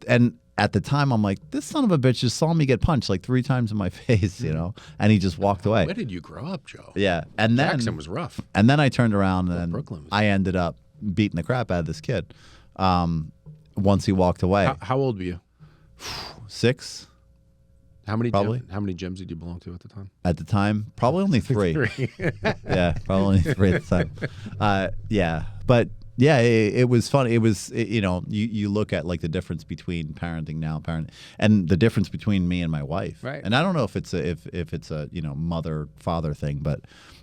and at the time, I'm like, this son of a bitch just saw me get punched like 3 times in my face, and he just walked away. Where did you grow up, Joe? Yeah. And then Jackson was rough. And then I turned around and Brooklyn was I ended up beating the crap out of this kid once he walked away. How old were you? 6 How many Probably. how many gyms did you belong to at the time? at the time. Probably only 3. Yeah, probably only 3 at the time. Yeah. But yeah, it was fun. It was, you look at like the difference between parenting now, and the difference between me and my wife. Right. And I don't know if it's a mother father thing, but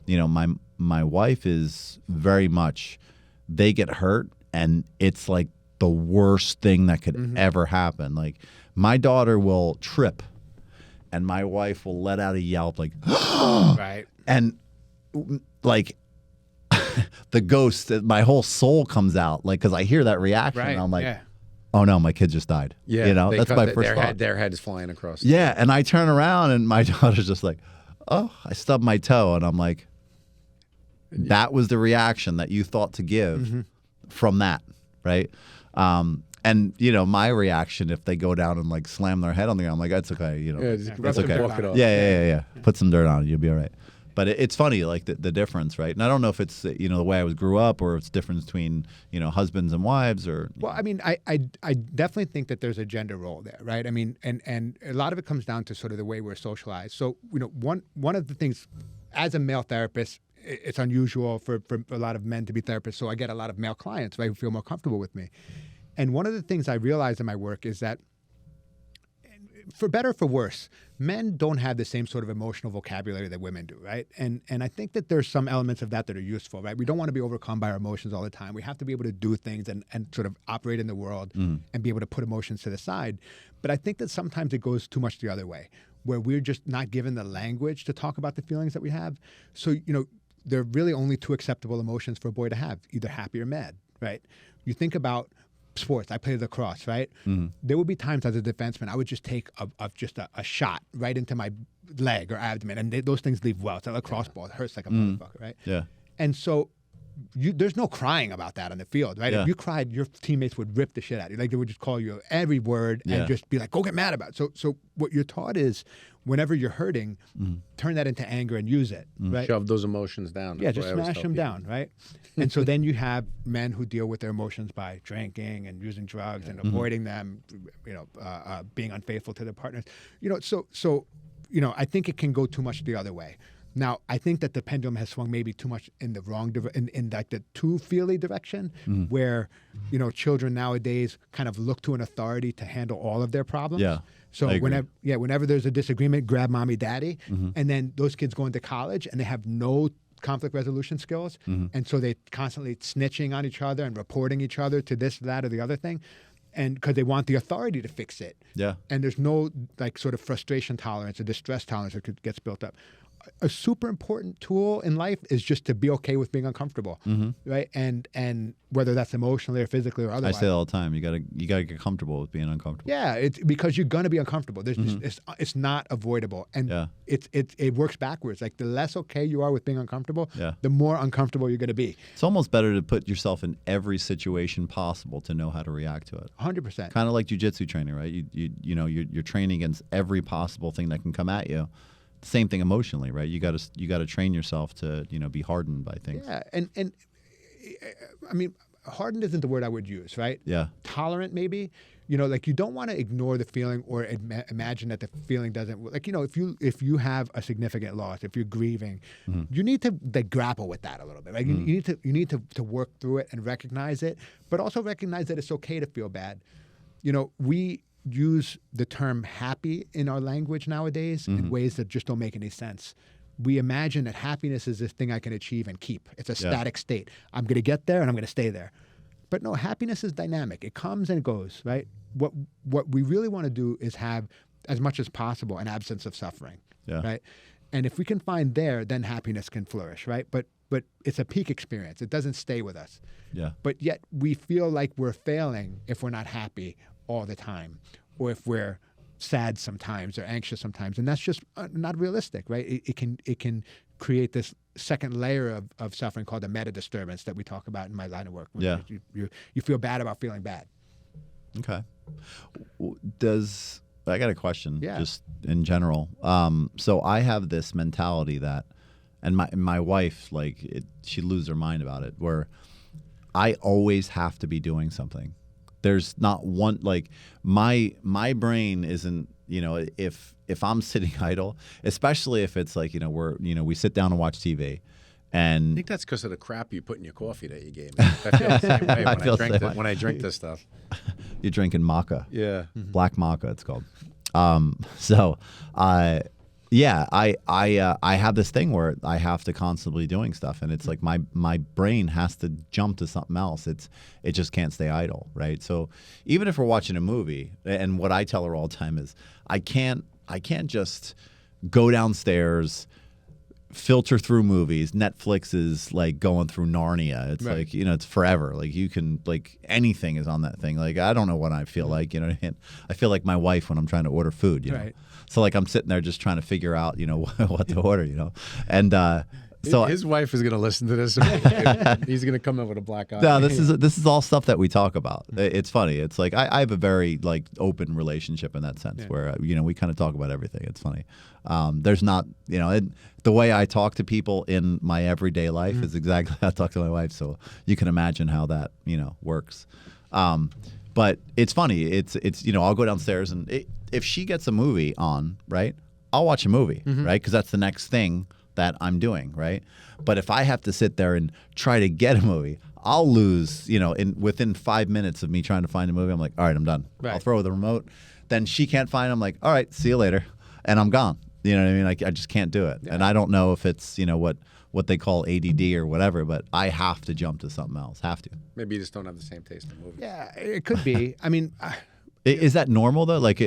my wife is very much, they get hurt and it's like the worst thing that could ever happen. Like my daughter will trip and my wife will let out a yelp like, Right. and like the ghost, my whole soul comes out, like, because I hear that reaction, Right. and I'm like, yeah. oh no, my kid just died. Yeah, that's my first thought. Their head is flying across. Yeah, and I turn around and my daughter's just like, oh, I stubbed my toe. And I'm like, that was the reaction that you thought to give from that, right? And my reaction if they go down and like slam their head on the ground, I'm like, that's okay, just that's okay. walk it off. Yeah. Put some dirt on it, you'll be all right. But it's funny, like the difference, right? And I don't know if it's the way I grew up, or if it's difference between husbands and wives, or. Well, I mean, I definitely think that there's a gender role there, right? I mean, and a lot of it comes down to sort of the way we're socialized. So one of the things, as a male therapist, it's unusual for a lot of men to be therapists. So I get a lot of male clients, right, who feel more comfortable with me. And one of the things I realize in my work is that, for better or for worse, men don't have the same sort of emotional vocabulary that women do, right? And I think that there's some elements of that are useful, right? We don't want to be overcome by our emotions all the time. We have to be able to do things and sort of operate in the world and be able to put emotions to the side. But I think that sometimes it goes too much the other way, where we're just not given the language to talk about the feelings that we have. So, there are really only two acceptable emotions for a boy to have, either happy or mad, right? You think about sports. I played lacrosse, right? There would be times as a defenseman, I would just take a shot right into my leg or abdomen, and those things leave welts. A lacrosse ball, it hurts like a motherfucker, right? Yeah. And so there's no crying about that on the field, right? Yeah. If you cried, your teammates would rip the shit out of you. Like, they would just call you every word and just be like, go get mad about it. So what you're taught is, whenever you're hurting, turn that into anger and use it, right? Shove those emotions down. Yeah, That's just what I always smash tell them people. down, right? And so then you have men who deal with their emotions by drinking and using drugs and avoiding them, being unfaithful to their partners. So I think it can go too much the other way. Now, I think that the pendulum has swung maybe too much in the wrong in like the too feely direction, where children nowadays kind of look to an authority to handle all of their problems. Yeah. So I agree. whenever there's a disagreement, grab mommy, daddy, and then those kids go into college and they have no conflict resolution skills, and so they're constantly snitching on each other and reporting each other to this, that, or the other thing, and because they want the authority to fix it. Yeah. And there's no like sort of frustration tolerance or distress tolerance that gets built up. A super important tool in life is just to be okay with being uncomfortable, right? And whether that's emotionally or physically or I otherwise. say it all the time. You gotta get comfortable with being uncomfortable. Yeah, it's because you're gonna be uncomfortable. There's it's not avoidable, and it works backwards. Like, the less okay you are with being uncomfortable, the more uncomfortable you're gonna be. It's almost better to put yourself in every situation possible to know how to react to it. 100%. Kind of like jiu-jitsu training, right? You're training against every possible thing that can come at you. Same thing emotionally, right? You got to train yourself to be hardened by things. Yeah, and I mean, hardened isn't the word I would use, right? Yeah. Tolerant, maybe. Like, you don't want to ignore the feeling or imagine that the feeling doesn't. Like, if you have a significant loss, if you're grieving, you need to grapple with that a little bit, right? You need to work through it and recognize it, but also recognize that it's okay to feel bad. We use the term happy in our language nowadays in ways that just don't make any sense. We imagine that happiness is this thing I can achieve and keep. It's a static state. I'm going to get there and I'm going to stay there. But no, happiness is dynamic. It comes and it goes, right? What we really want to do is have, as much as possible, an absence of suffering, right? And if we can find there, then happiness can flourish, right? But it's a peak experience. It doesn't stay with us. Yeah. But yet we feel like we're failing if we're not happy all the time, or if we're sad sometimes or anxious sometimes, and that's just not realistic, right? It can create this second layer of suffering called the meta disturbance that we talk about in my line of work. Yeah. You feel bad about feeling bad. Okay. I got a question? Yeah. Just in general. So I have this mentality that, and my wife, she'd lose her mind about it, where I always have to be doing something. There's not one, my brain isn't, if I'm sitting idle, especially if it's we sit down and watch TV, I and think that's because of the crap you put in your coffee that you gave me. I feel the same way when I drink this stuff. you're drinking maca. Yeah. Black maca, it's called. I have this thing where I have to constantly doing stuff, and it's like my brain has to jump to something else. It just can't stay idle, right? So even if we're watching a movie, and what I tell her all the time is, I can't just go downstairs, filter through movies. Netflix is like going through Narnia. It's Right. like, it's forever. Like you can, like anything is on that thing. Like I don't know what I feel like, what I mean? I feel like my wife when I'm trying to order food, you know. Right. So like I'm sitting there just trying to figure out, what to order, And so his wife is going to listen to this. He's going to come in with a black eye. no, this is all stuff that we talk about. It's funny. It's like I have a very like open relationship in that sense where we kind of talk about everything. It's funny. There's not the way I talk to people in my everyday life is exactly how I talk to my wife. So you can imagine how that works. But it's funny. It's I'll go downstairs and if she gets a movie on, right, I'll watch a movie, right, because that's the next thing that I'm doing, right? But if I have to sit there and try to get a movie, I'll lose, within 5 minutes of me trying to find a movie, I'm like, all right, I'm done. Right. I'll throw the remote. Then she can't find it. I'm like, all right, see you later. And I'm gone. You know what I mean? Like, I just can't do it. Yeah. And I don't know if it's, what they call ADD or whatever, but I have to jump to something else. Have to. Maybe you just don't have the same taste in movies. Yeah, it could be. I mean, Is that normal though? Like,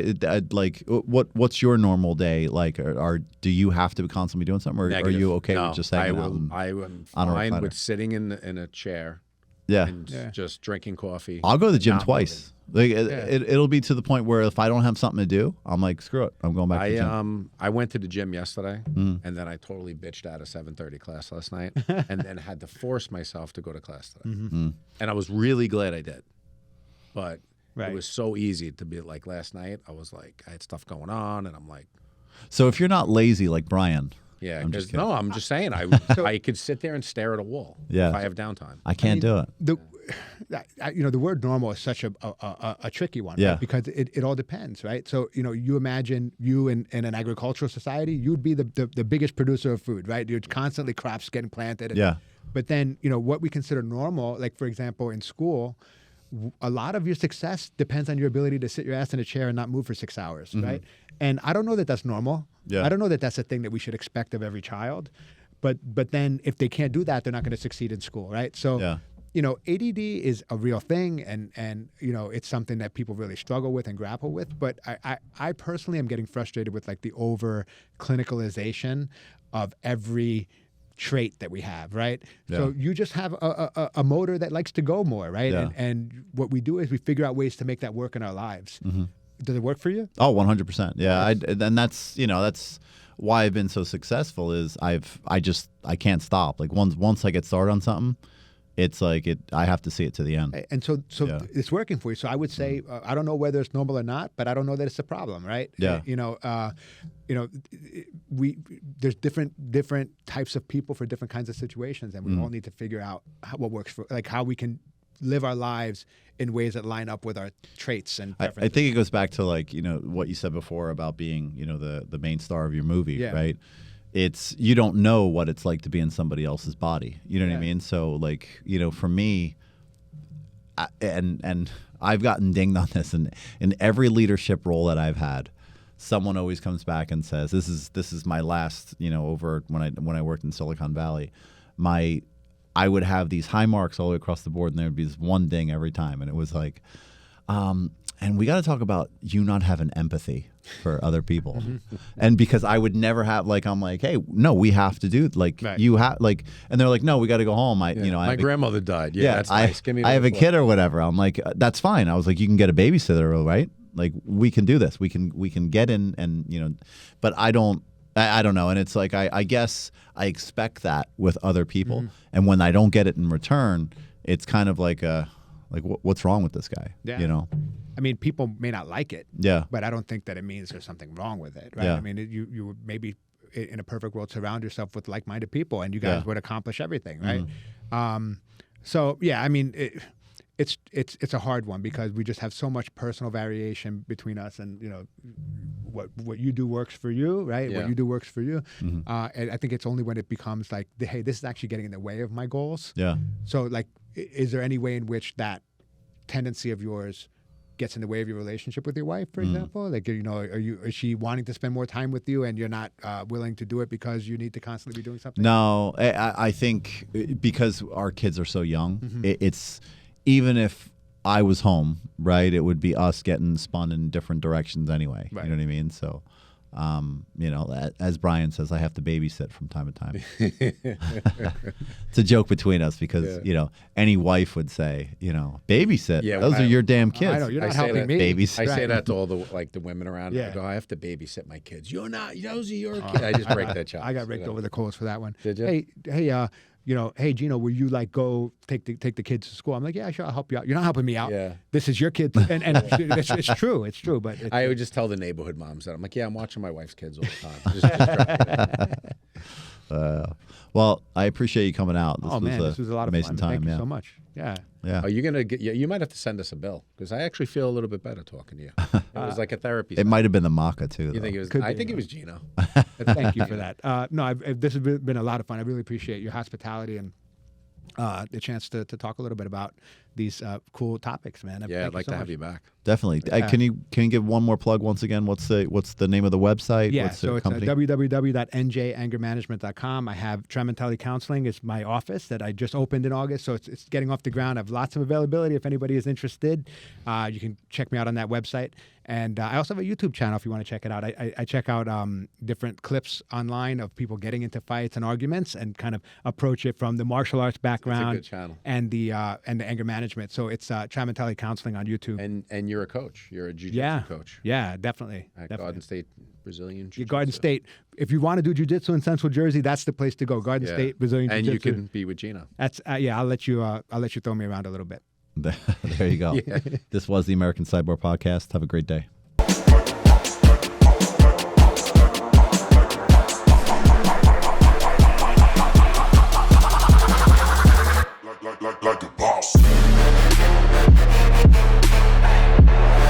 what's your normal day like? Or do you have to constantly be doing something, or are you okay with just hanging out? I am on a fine recliner? with sitting in a chair Yeah. and just drinking coffee. I'll go to the gym not twice. Like it'll be to the point where if I don't have something to do, I'm like, screw it, I'm going back to the gym. I went to the gym yesterday, and then I totally bitched out a 7:30 class last night, and then had to force myself to go to class today. And I was really glad I did, but Right. it was so easy to be like last night. I was like, I had stuff going on, and I'm like, So if you're not lazy like Brian, yeah, I'm just kidding. no, I'm just saying, I could sit there and stare at a wall Yeah. if I have downtime. I can't do it. The word normal is such a tricky one, Yeah. right? Because it all depends, right? So you imagine you in an agricultural society, you'd be the biggest producer of food, right? You're constantly crops getting planted. Yeah. But then what we consider normal, like for example in school, a lot of your success depends on your ability to sit your ass in a chair and not move for 6 hours, right? And I don't know that that's normal. Yeah. I don't know that that's a thing that we should expect of every child. But then if they can't do that, they're not going to succeed in school, right? So, Yeah. ADD is a real thing, and it's something that people really struggle with and grapple with. But I personally am getting frustrated with like the over clinicalization of every trait that we have, right? Yeah. So you just have a motor that likes to go more, right? Yeah. And what we do is we figure out ways to make that work in our lives. Does it work for you? Oh, 100%. Yeah. And that's why I've been so successful is I can't stop. Like once I get started on something, it's like I have to see it to the end. And so Yeah. it's working for you. So I would say I don't know whether it's normal or not, but I don't know that it's a problem, right? Yeah. There's different types of people for different kinds of situations, and we all need to figure out what works for, like how we can live our lives in ways that line up with our traits and I preferences. think it goes back to like what you said before about being the main star of your movie, Yeah. right? It's you don't know what it's like to be in somebody else's body. You know what I Yeah. mean? So like for me, and I've gotten dinged on this, and in every leadership role that I've had, someone always comes back and says, "This is my last." Over when I worked in Silicon Valley, I would have these high marks all the way across the board, and there would be this one ding every time, and it was like, and we got to talk about you not having empathy for other people, and because I would never have I'm like, hey, no, we have to do Right. you have and they're like, no, we got to go home. I My grandmother died. Yeah, that's I, nice. Give me I have a another kid or whatever. I'm like, that's fine. I was like, you can get a babysitter, right? Like we can do this. We can get in and but I don't know. And it's like I guess I expect that with other people, and when I don't get it in return, it's kind of like what's wrong with this guy? Yeah. I mean, people may not like it, Yeah. but I don't think that it means there's something wrong with it, right? Yeah. I mean, you would maybe in a perfect world surround yourself with like-minded people, and you guys Yeah. would accomplish everything, right? So yeah, I mean, it's a hard one because we just have so much personal variation between us, and what you do works for you, right? Yeah. What you do works for you, and I think it's only when it becomes like, hey, this is actually getting in the way of my goals. Yeah. So like, is there any way in which that tendency of yours gets in the way of your relationship with your wife, for example? Like, is she wanting to spend more time with you and you're not willing to do it because you need to constantly be doing something? No, I think because our kids are so young, it's even if I was home, right, it would be us getting spun in different directions anyway. Right. You know what I mean? So You know, as Brian says, I have to babysit from time to time. It's a joke between us because, you know, any wife would say, you know, babysit. Yeah, those are your damn kids. I know, you're not I say helping that- me. Babies. I say Right. that to all the women around. Yeah. I go, I have to babysit my kids. You're not. Those are your kids. I just break that chops. I got raked over the coals for that one. Did you? Hey, you know, hey Gino, will you like go take the kids to school? I'm like, yeah, sure, I'll help you out. You're not helping me out. Yeah. This is your kid, and it's true, it's true. But I would just tell the neighborhood moms that I'm like, yeah, I'm watching my wife's kids all the time. Well, I appreciate you coming out. This was a lot of amazing fun. time. Thank you yeah. so much. Yeah. Yeah. Are you gonna get? Yeah, you might have to send us a bill because I actually feel a little bit better talking to you. It was like a therapy. It might have been the maca too. You though. think it was? Could I be. think it was Gino. Thank you for that. No, this has been a lot of fun. I really appreciate your hospitality and the chance to talk a little bit about these cool topics, man. Yeah, I'd like to have you back. Definitely. Can you give one more plug once again? What's the name of the website? Yeah, What's so the it's company? www.njangermanagement.com. I have Tramontelli Counseling is my office that I just opened in August, so it's getting off the ground. I have lots of availability. If anybody is interested, you can check me out on that website. And I also have a YouTube channel if you want to check it out. I check out different clips online of people getting into fights and arguments and kind of approach it from the martial arts background good channel. and the anger management. So it's Tramontelli Counseling on YouTube. And you're a coach. You're a jiu-jitsu coach Yeah, definitely. at definitely. Garden State Brazilian Jiu-Jitsu. Garden State. If you want to do jiu-jitsu in Central Jersey, that's the place to go. Garden Yeah. State Brazilian And Jiu-Jitsu. you can be with Gino. That's I'll let you throw me around a little bit. There you go. This was the American Sidebar Podcast. Have a great day. like